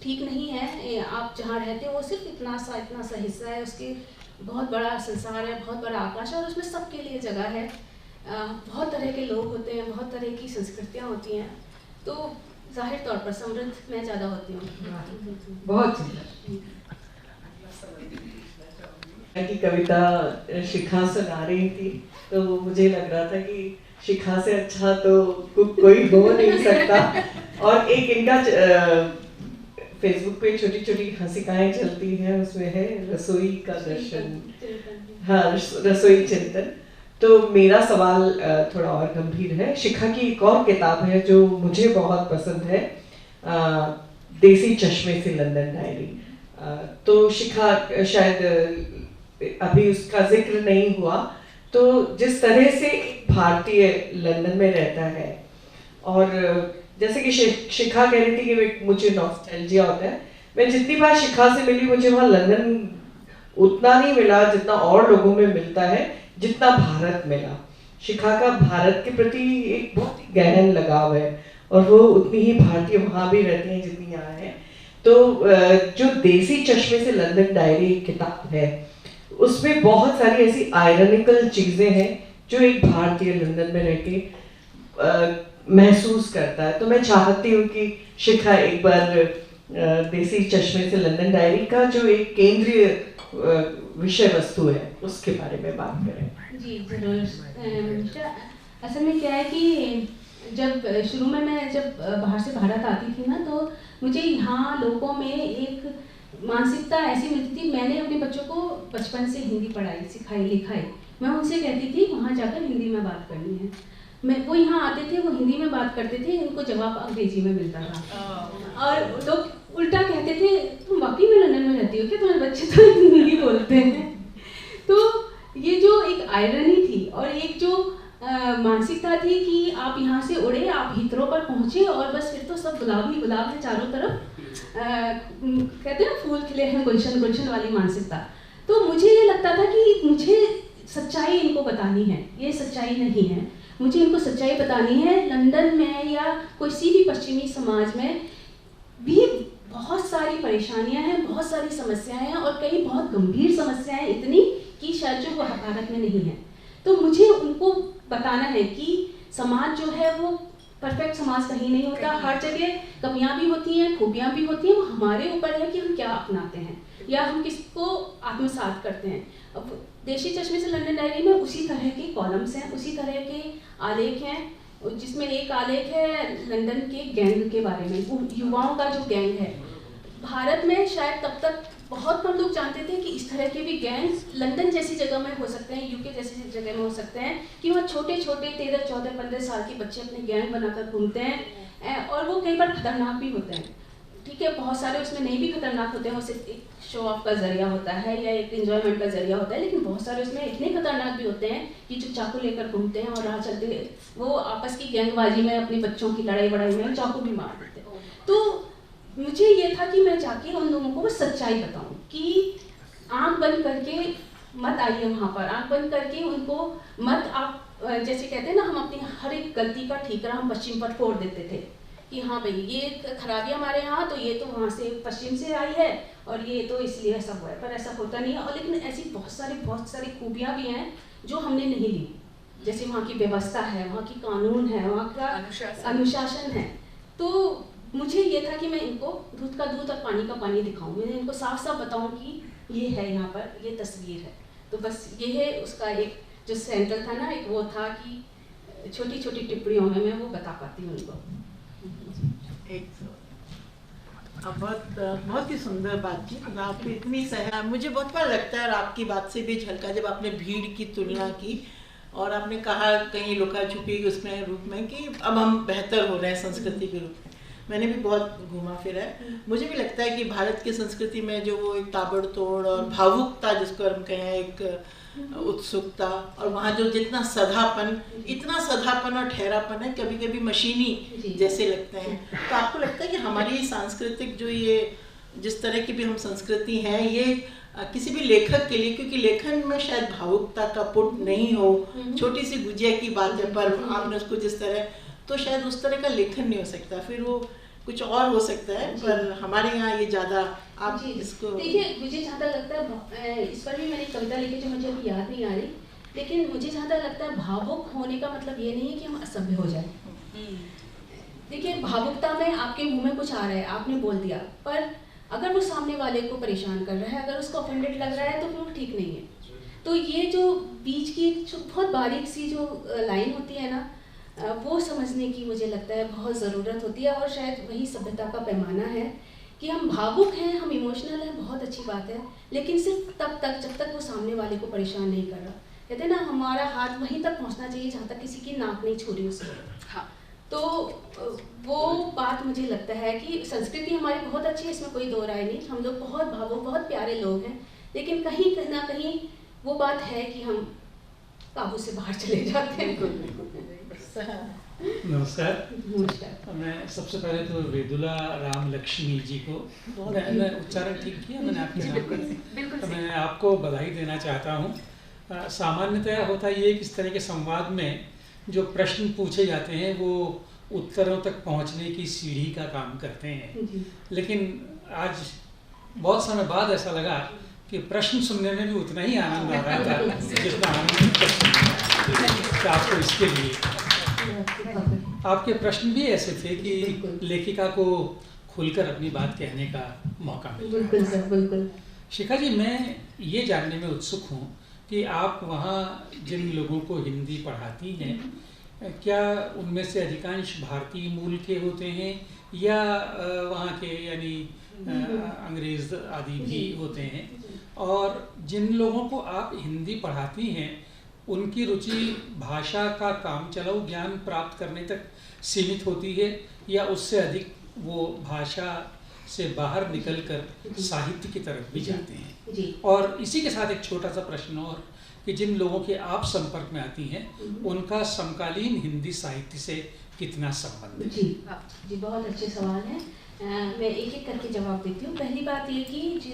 ठीक नहीं है। आप जहाँ रहते हो वो सिर्फ इतना सा हिस्सा है, उसके बहुत बड़ा संसार है, बहुत बड़ा आकाश है और उसमें सबके लिए जगह है। बहुत तरह के लोग होते हैं, बहुत तरह की संस्कृतियाँ होती हैं, तो जाहिर तौर पर समृद्ध मैं ज़्यादा होती हूँ। बहुत सुंदर। की कविता शिखा सुना रही थी तो मुझे लग रहा था कि शिखा से अच्छा तो कोई हो नहीं सकता। और एक इनका फेसबुक पे छोटी छोटी हंसिकाएं चलती हैं, उसमें है रसोई का दर्शन, हाँ रसोई चिंतन। तो मेरा सवाल थोड़ा और गंभीर है। शिखा की एक और किताब है जो मुझे बहुत पसंद है, देसी चश्मे से लंदन डायरी। तो शिखा शायद अभी उसका जिक्र नहीं हुआ, तो जिस तरह से भारतीय लंदन में रहता है और जैसे कि शिखा कह रही थी कि मुझे नॉस्टैल्जिया होता है, मैं जितनी बार शिखा से मिली मुझे वहाँ लंदन उतना नहीं मिला जितना और लोगों में मिलता है, जितना भारत मिला। शिखा का भारत के प्रति एक बहुत ही गहन लगाव है और वो उतनी ही भारतीय वहाँ भी रहती हैं जितनी यहाँ है। तो जो देसी चश्मे से लंदन डायरी किताब है उसमें बहुत सारी ऐसी आयरनिकल चीज़ें हैं जो एक भारतीय लंदन में रह के महसूस करता है। तो मैं चाहती हूँ कि शिखा एक बार देसी चश्मे से लंदन डायरी का जो एक केंद्रीय विषय वस्तु है उसके बारे में बात करें। जी जरूर। असल में क्या है कि जब शुरू में मैं जब बाहर से भारत आती थी ना, तो मुझे यहाँ लोगों में एक मानसिकता ऐसी मिलती थी। मैंने अपने बच्चों को बचपन से हिंदी पढ़ाई, सिखाई, लिखाई। मैं उनसे कहती थी वहाँ जाकर हिंदी में बात करनी है। वो यहाँ आते थे, वो हिंदी में बात करते थे, उनको जवाब अंग्रेजी में मिलता था। और लोग उल्टा कहते थे तुम वाकई में लंदन में रहती हो क्या, तुम्हारे बच्चे तो हिंदी बोलते हैं। तो ये जो एक आयरनी थी और एक जो मानसिकता थी कि आप यहाँ से उड़े, आप हिथरो पर पहुँचे और बस फिर तो सब गुलाब ही गुलाब है चारों तरफ, कहते हैं फूल खिले हैं गुलशन गुलशन वाली मानसिकता। तो मुझे ये लगता था कि मुझे सच्चाई इनको बतानी है, ये सच्चाई नहीं है। मुझे इनको सच्चाई बतानी है। लंदन में या किसी भी पश्चिमी समाज में भी बहुत सारी परेशानियां हैं, बहुत सारी समस्याएं हैं और कई बहुत गंभीर समस्याएं इतनी कि शायद जो वो भारत में नहीं है। तो मुझे उनको बताना है कि समाज जो है वो परफेक्ट समाज कहीं नहीं होता, हर जगह कमियां भी होती हैं, खूबियां भी होती हैं। वो हमारे ऊपर है कि हम क्या अपनाते हैं या हम किसको आत्मसात करते हैं। अब देशी चश्मे से लंदन डायरी में उसी तरह के कॉलम्स हैं, उसी तरह के आलेख हैं, जिसमें एक आलेख है लंदन के गैंग के बारे में, युवाओं का जो गैंग है। भारत में शायद तब तक बहुत कम लोग जानते थे कि इस तरह के भी गैंग्स लंदन जैसी जगह में हो सकते हैं, यूके जैसी जगह में हो सकते हैं, कि वहाँ छोटे छोटे 13, 14, 15 साल के बच्चे अपने गैंग बनाकर घूमते हैं और वो कई बार खतरनाक भी होते हैं। ठीक है, बहुत सारे उसमें नहीं भी खतरनाक होते हैं, वो सिर्फ एक शो ऑफ का जरिया होता है या एक एंजॉयमेंट का जरिया होता है, लेकिन बहुत सारे उसमें इतने खतरनाक भी होते हैं कि जो चाकू लेकर घूमते हैं और राह चलते वो आपस की गैंगबाजी में अपने बच्चों की लड़ाई वड़ाई में चाकू भी मार देते हैं। तो मुझे ये था कि मैं जाके उन लोगों को वो सच्चाई बताऊं कि आंख बंद करके मत आइए वहाँ पर, आंख बंद करके उनको मत आप, जैसे कहते हैं ना, हम अपनी हर एक गलती का ठीकरा हम पश्चिम पर फोड़ देते थे कि हाँ भाई ये खराबी हमारे यहाँ, तो ये तो वहाँ से पश्चिम से आई है और ये तो इसलिए ऐसा हुआ है, पर ऐसा होता नहीं है। और लेकिन ऐसी बहुत सारी खूबियाँ भी हैं जो हमने नहीं ली, जैसे वहाँ की व्यवस्था है, वहाँ की कानून है, वहाँ का अनुशासन है। तो मुझे ये था कि मैं इनको दूध का दूध और पानी का पानी दिखाऊं, मैं इनको साफ साफ बताऊं कि ये है यहाँ पर, ये तस्वीर है। तो बस ये है उसका एक जो सेंटर था ना, एक वो था कि छोटी छोटी टिप्पणियों में मैं वो बता पाती हूँ उनको। बहुत ही सुंदर बातचीत आपकी, इतनी सही। मुझे बहुत बार लगता है और आपकी बात से भी झलका, जब आपने भीड़ की तुलना की और आपने कहा कहीं लुका छुपी उसमें रूप में कि अब हम बेहतर हो रहे हैं संस्कृति के रूप में। मैंने भी बहुत घूमा फिरा है। मुझे भी लगता है कि भारत की संस्कृति में जो वो एक ताबड़तोड़ और भावुकता जिसको हम कहें, एक उत्सुकता, और वहाँ जो जितना सधापन, इतना सधापन और ठहरापन है, कभी कभी मशीनी जैसे लगते हैं। तो आपको लगता है कि हमारी सांस्कृतिक जो ये जिस तरह की भी हम संस्कृति है, ये किसी भी लेखक के लिए, क्योंकि लेखन में शायद भावुकता का पुट नहीं हो, छोटी सी गुजिया की बात है पर आपने उसको जिस तरह, तो शायद उस तरह का लेखन नहीं हो सकता, फिर वो कुछ और हो सकता है। पर हमारे यहाँ ये ज़्यादा आप इसको देखिए, मुझे जहाँ तक लगता है, इस पर भी मैंने कविता लिखी जो मुझे अभी याद नहीं आ रही, लेकिन मुझे जहाँ तक लगता है भावुक होने का मतलब ये नहीं है कि हम असभ्य हो जाए। देखिए, भावुकता में आपके मुंह में कुछ आ रहा है, आपने बोल दिया, पर अगर वो सामने वाले को परेशान कर रहा है, अगर उसको ऑफेंडेड लग रहा है, तो वो ठीक नहीं है। तो ये जो बीच की बहुत बारीक सी जो लाइन होती है ना, वो समझने की मुझे लगता है बहुत ज़रूरत होती है। और शायद वही सभ्यता का पैमाना है कि हम भावुक हैं, हम इमोशनल हैं, बहुत अच्छी बात है, लेकिन सिर्फ तब तक जब तक वो सामने वाले को परेशान नहीं कर रहा। कहते हैं ना, हमारा हाथ वहीं तक पहुंचना चाहिए जहाँ तक किसी की नाक नहीं छू रही उसको। हाँ, तो वो बात मुझे लगता है कि संस्कृति हमारी बहुत अच्छी है, इसमें कोई दो राय नहीं, हम लोग बहुत भावुक, बहुत प्यारे लोग हैं, लेकिन कहीं ना कहीं वो बात है कि हम काबू से बाहर चले जाते हैं। नमस्कार। मैं सबसे पहले तो वेदुला राम लक्ष्मी जी को, मैं उच्चारण ठीक किया मैंने आपके नाम का, तो मैं आपको बधाई देना चाहता हूँ। सामान्यतः होता ये कि इस तरह के संवाद में जो प्रश्न पूछे जाते हैं वो उत्तरों तक पहुँचने की सीढ़ी का काम करते हैं, लेकिन आज बहुत समय बाद ऐसा लगा कि प्रश्न सुनने में भी उतना ही आनंद आ रहा था जितना आनंद इसके लिए। आपके प्रश्न भी ऐसे थे कि लेखिका को खुलकर अपनी बात कहने का मौका मिल रहा है। बिल्कुल सर, बिल्कुल। शिखा जी, मैं ये जानने में उत्सुक हूँ कि आप वहाँ जिन लोगों को हिंदी पढ़ाती हैं, क्या उनमें से अधिकांश भारतीय मूल के होते हैं या वहाँ के यानी अंग्रेज़ आदि भी होते हैं? और जिन लोगों को आप हिंदी पढ़ाती हैं उनकी रुचि भाषा का काम चलाऊ ज्ञान प्राप्त करने तक सीमित होती है या उससे अधिक वो भाषा से बाहर निकलकर साहित्य की तरफ भी जाते हैं? जी। और इसी के साथ एक छोटा सा प्रश्न और कि जिन लोगों के आप संपर्क में आती हैं उनका समकालीन हिंदी साहित्य से कितना संबंध है? जी, बहुत अच्छे सवाल हैं। मैं एक एक करके जवाब देती हूँ। पहली बात ये कि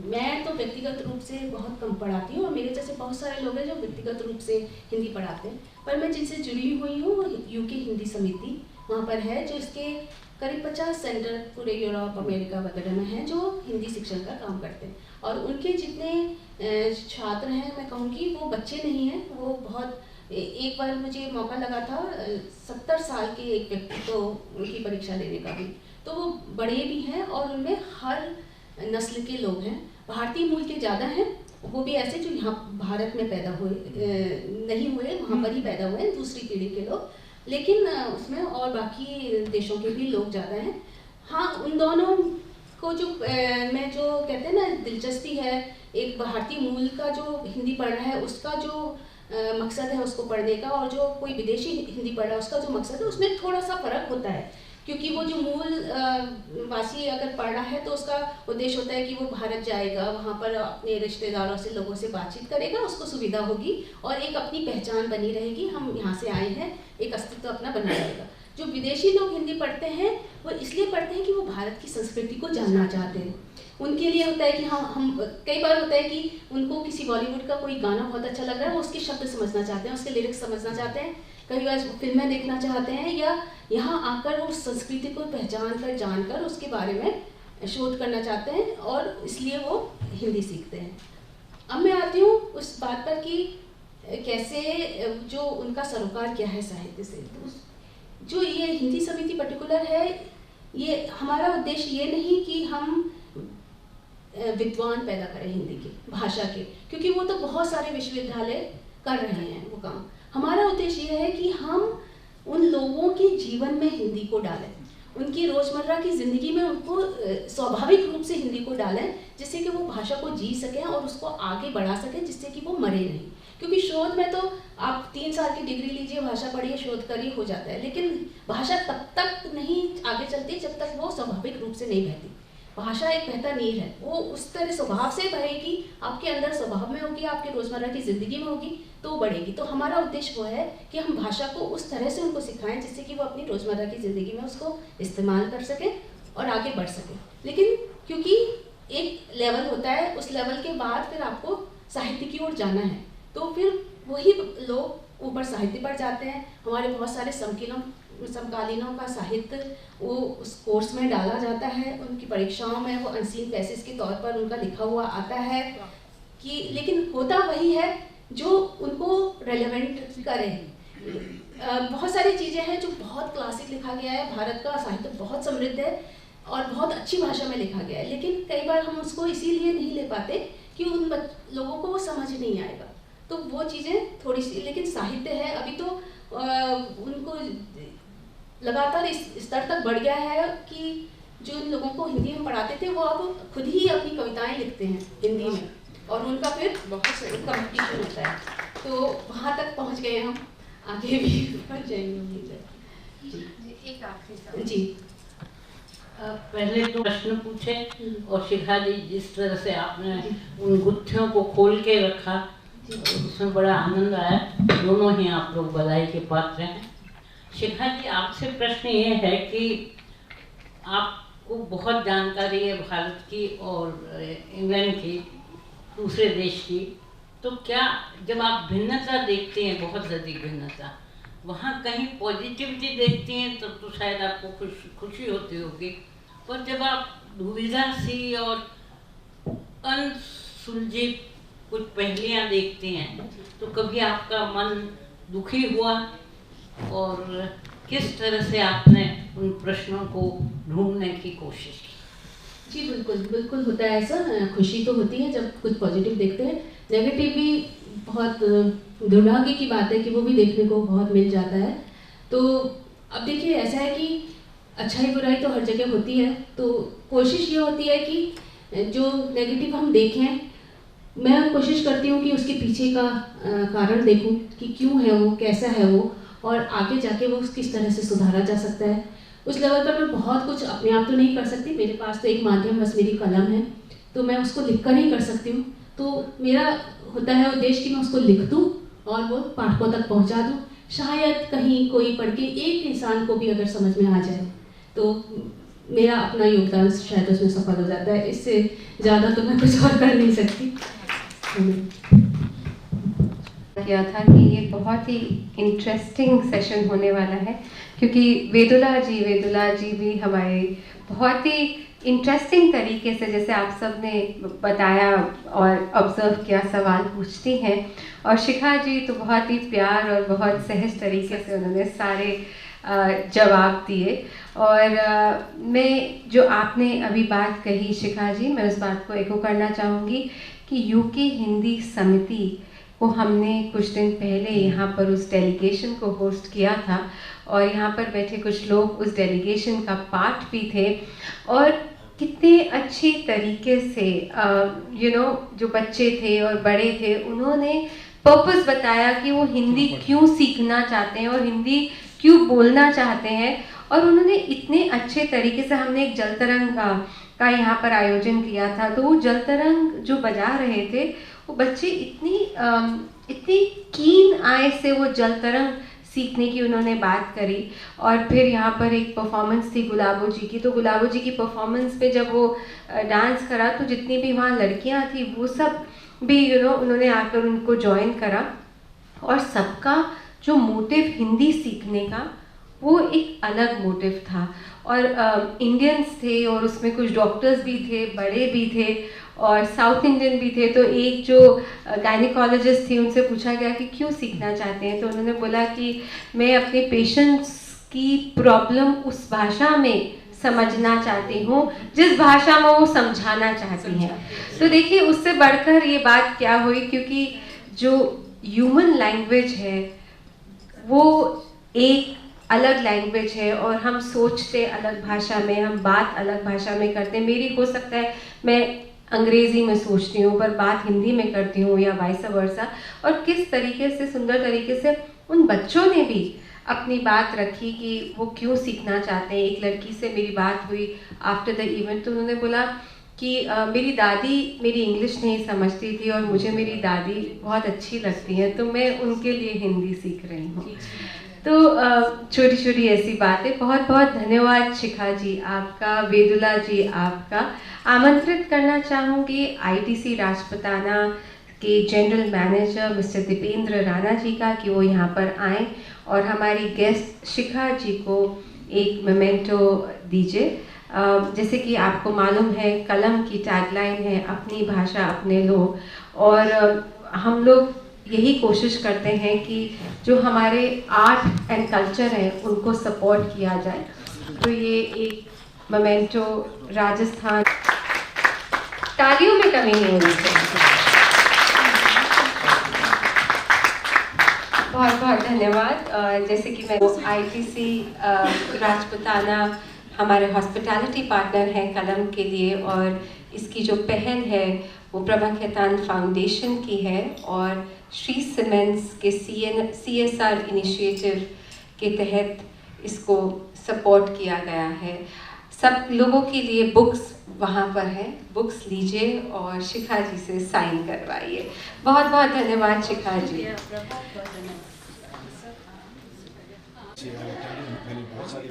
मैं तो व्यक्तिगत रूप से बहुत कम पढ़ाती हूँ और मेरे जैसे बहुत सारे लोग हैं जो व्यक्तिगत रूप से हिंदी पढ़ाते हैं, पर मैं जिनसे जुड़ी हुई हूँ वो यूके हिंदी समिति वहाँ पर है, जो इसके करीब 50 सेंटर पूरे यूरोप, अमेरिका वगैरह में हैं जो हिंदी शिक्षण का काम करते हैं। और उनके जितने छात्र हैं, मैं कहूँगी वो बच्चे नहीं हैं, वो बहुत एक बार मुझे मौका लगा था 70 साल के एक व्यक्ति को उनकी परीक्षा लेने का भी, तो वो बड़े भी हैं और उनमें हर नस्ल के लोग हैं। भारतीय मूल के ज़्यादा हैं, वो भी ऐसे जो यहाँ भारत में पैदा हुए नहीं हुए, वहाँ पर ही पैदा हुए हैं, दूसरी पीढ़ी के लोग, लेकिन उसमें और बाकी देशों के भी लोग ज़्यादा हैं। हाँ, उन दोनों को जो मैं जो कहते हैं ना दिलचस्पी है, एक भारतीय मूल का जो हिंदी पढ़ रहा है उसका जो मकसद है उसको पढ़ने का, और जो कोई विदेशी हिंदी पढ़ रहा है उसका जो मकसद है उसमें थोड़ा सा फ़र्क होता है, क्योंकि वो जो मूल वासी अगर पढ़ रहा है तो उसका उद्देश्य होता है कि वो भारत जाएगा, वहाँ पर अपने रिश्तेदारों से, लोगों से बातचीत करेगा, उसको सुविधा होगी और एक अपनी पहचान बनी रहेगी, हम यहाँ से आए हैं, एक अस्तित्व अपना बना रहेगा। जो विदेशी लोग हिंदी पढ़ते हैं वो इसलिए पढ़ते हैं कि वो भारत की संस्कृति को जानना चाहते हैं। उनके लिए होता है कि हम कई बार होता है कि उनको किसी बॉलीवुड का कोई गाना बहुत अच्छा लग रहा है, वो उसके शब्द समझना चाहते हैं, उसके लिरिक्स समझना चाहते हैं, कई बार फिल्में देखना चाहते हैं, या यहाँ आकर वो संस्कृति को पहचान कर, जानकर उसके बारे में शोध करना चाहते हैं और इसलिए वो हिंदी सीखते हैं। अब मैं आती हूँ उस बात पर कि कैसे जो उनका सरोकार क्या है साहित्य से। जो ये हिंदी समिति पर्टिकुलर है, ये हमारा उद्देश्य ये नहीं कि हम विद्वान पैदा करें हिंदी की भाषा के, क्योंकि वो तो बहुत सारे विश्वविद्यालय कर रहे हैं वो काम। हमारा उद्देश्य ये है कि हम उन लोगों के जीवन में हिंदी को डालें, उनकी रोज़मर्रा की ज़िंदगी में उनको स्वाभाविक रूप से हिंदी को डालें, जिससे कि वो भाषा को जी सकें और उसको आगे बढ़ा सकें, जिससे कि वो मरे नहीं। क्योंकि शोध में तो आप 3 साल की डिग्री लीजिए, भाषा पढ़िए, शोध करिए, हो जाता है, लेकिन भाषा तब तक नहीं आगे चलती जब तक वो स्वाभाविक रूप से नहीं बहती। भाषा एक बहता नीर है, वो उस तरह स्वभाव से बहेगी, आपके अंदर स्वभाव में होगी, आपकी रोज़मर्रा की ज़िंदगी में होगी, तो वो बढ़ेगी। तो हमारा उद्देश्य वो है कि हम भाषा को उस तरह से उनको सिखाएं जिससे कि वो अपनी रोज़मर्रा की ज़िंदगी में उसको इस्तेमाल कर सकें और आगे बढ़ सकें। लेकिन क्योंकि एक लेवल होता है, उस लेवल के बाद फिर आपको साहित्य की ओर जाना है, तो फिर वही लोग ऊपर साहित्य पर जाते हैं। हमारे बहुत सारे समकालीनों का साहित्य वो उस कोर्स में डाला जाता है, उनकी परीक्षाओं में वो अनसीन पैसेज के तौर पर उनका लिखा हुआ आता है कि, लेकिन होता वही है जो उनको रेलेवेंट करे। बहुत सारी चीज़ें हैं जो बहुत क्लासिक लिखा गया है, भारत का साहित्य बहुत समृद्ध है और बहुत अच्छी भाषा में लिखा गया है, लेकिन कई बार हम उसको इसीलिए नहीं ले पाते कि उन लोगों को वो समझ नहीं आएगा, तो वो चीज़ें थोड़ी सी। लेकिन साहित्य है अभी तो उनको लगातार इस स्तर तक बढ़ गया है कि जो लोगों को हिंदी में पढ़ाते थे वो अब खुद ही अपनी कविताएं लिखते हैं हिंदी में, और उनका फिर बहुत कंपटीशन होता है, तो वहाँ तक पहुँच गए हम, आगे भी बढ़ जाएंगे उम्मीद है। एक आखिरी जी, पहले तो प्रश्न पूछे और शिखा जी जिस तरह से आपने उन गुत्थियों को खोल के रखा उसमें बड़ा आनंद आया। दोनों ही आप लोग बधाई के पात्र हैं। शिखा जी, आपसे प्रश्न ये है कि आपको बहुत जानकारी है भारत की और इंग्लैंड की, दूसरे देश की, तो क्या जब आप भिन्नता देखते हैं, बहुत अधिक भिन्नता, वहाँ कहीं पॉजिटिविटी देखती हैं तब तो शायद आपको खुशी होती होगी, पर जब आप दुविधा सी और अनसुलझी कुछ पहेलियाँ देखते हैं तो कभी आपका मन दुखी हुआ और किस तरह से आपने उन प्रश्नों को ढूंढने की कोशिश की? जी बिल्कुल बिल्कुल होता है ऐसा। खुशी तो होती है जब कुछ पॉजिटिव देखते हैं, नेगेटिव भी बहुत दुर्भाग्य की बात है कि वो भी देखने को बहुत मिल जाता है। तो अब देखिए ऐसा है कि अच्छाई बुराई तो हर जगह होती है, तो कोशिश ये होती है कि जो नेगेटिव हम देखें, मैं कोशिश करती हूँ कि उसके पीछे का कारण देखूँ कि क्यों है वो, कैसा है वो, और आगे जाके वो किस तरह से सुधारा जा सकता है। उस लेवल पर मैं बहुत कुछ अपने आप तो नहीं कर सकती, मेरे पास तो एक माध्यम बस मेरी कलम है, तो मैं उसको लिख कर ही कर सकती हूँ। तो मेरा होता है उद्देश्य कि मैं उसको लिख दूँ और वो पाठकों तक पहुँचा दूँ। शायद कहीं कोई पढ़ के एक इंसान को भी अगर समझ में आ जाए तो मेरा अपना योगदान शायद उसमें सफल हो जाता है। इससे ज़्यादा तो मैं कुछ और कर नहीं सकती। किया था कि ये बहुत ही इंटरेस्टिंग सेशन होने वाला है, क्योंकि वेदुला जी भी हमारे बहुत ही इंटरेस्टिंग तरीके से, जैसे आप सब ने बताया और ऑब्जर्व किया, सवाल पूछती हैं, और शिखा जी तो बहुत ही प्यार और बहुत सहज तरीके से उन्होंने सारे जवाब दिए। और मैं जो आपने अभी बात कही शिखा जी, मैं उस बात को एको करना चाहूँगी कि यूके हिंदी समिति को हमने कुछ दिन पहले यहाँ पर उस डेलीगेशन को होस्ट किया था, और यहाँ पर बैठे कुछ लोग उस डेलीगेशन का पार्ट भी थे, और कितने अच्छी तरीके से जो बच्चे थे और बड़े थे, उन्होंने पर्पस बताया कि वो हिंदी क्यों सीखना चाहते हैं और हिंदी क्यों बोलना चाहते हैं। और उन्होंने इतने अच्छे तरीके से, हमने एक जल तरंग का यहाँ पर आयोजन किया था, तो वो जल तरंग जो बजा रहे थे, वो बच्चे इतनी कीन आय से वो जल तरंग सीखने की उन्होंने बात करी। और फिर यहाँ पर एक परफॉर्मेंस थी गुलाबो जी की, तो गुलाबो जी की परफॉर्मेंस पे जब वो डांस करा, तो जितनी भी वहाँ लड़कियाँ थी वो सब भी उन्होंने आकर उनको ज्वाइन करा, और सबका जो मोटिव हिंदी सीखने का वो एक अलग मोटिव था। और इंडियंस थे, और उसमें कुछ डॉक्टर्स भी थे, बड़े भी थे, और साउथ इंडियन भी थे। तो एक जो गायनिकोलॉजिस्ट थी, उनसे पूछा गया कि क्यों सीखना चाहते हैं, तो उन्होंने बोला कि मैं अपने पेशेंट्स की प्रॉब्लम उस भाषा में समझना चाहती हूँ जिस भाषा में वो समझाना चाहती हैं। तो देखिए उससे बढ़कर ये बात क्या हुई, क्योंकि जो ह्यूमन लैंग्वेज है वो एक अलग लैंग्वेज है, और हम सोचते अलग भाषा में, हम बात अलग भाषा में करते। मेरी हो सकता है मैं अंग्रेज़ी में सोचती हूँ पर बात हिंदी में करती हूँ, या वाइस वर्सा। और किस तरीके से, सुंदर तरीके से उन बच्चों ने भी अपनी बात रखी कि वो क्यों सीखना चाहते हैं। एक लड़की से मेरी बात हुई आफ्टर द इवेंट, तो उन्होंने बोला कि मेरी दादी मेरी इंग्लिश नहीं समझती थी, और मुझे मेरी दादी बहुत अच्छी लगती हैं, तो मैं उनके लिए हिंदी सीख रही हूँ। तो छोटी छोटी ऐसी बातें। बहुत बहुत धन्यवाद शिखा जी आपका, वेदुला जी आपका। आमंत्रित करना चाहूँगी आईटीसी राजपुताना के general manager mister Dipendra Rana ji का कि वो यहाँ पर आएँ और हमारी गेस्ट शिखा जी को एक मोमेंटो दीजिए। जैसे कि आपको मालूम है, कलम की टैगलाइन है अपनी भाषा अपने लोग, और हम लोग यही कोशिश करते हैं कि जो हमारे आर्ट एंड कल्चर है उनको सपोर्ट किया जाए। तो ये एक मोमेंटो राजस्थान, तालियों में कमी नहीं होनी चाहिए। बहुत बहुत धन्यवाद। जैसे कि मैं आईटीसी राजपुताना हमारे हॉस्पिटैलिटी पार्टनर हैं कलम के लिए, और इसकी जो पहल है वो प्रभा खेतान फाउंडेशन की है, और श्री सीमेंट्स के CSR इनिशिएटिव के तहत इसको सपोर्ट किया गया है। सब लोगों के लिए बुक्स वहाँ पर है, बुक्स लीजिए और शिखा जी से साइन करवाइए। बहुत बहुत धन्यवाद शिखा जी। मैंने बहुत सारी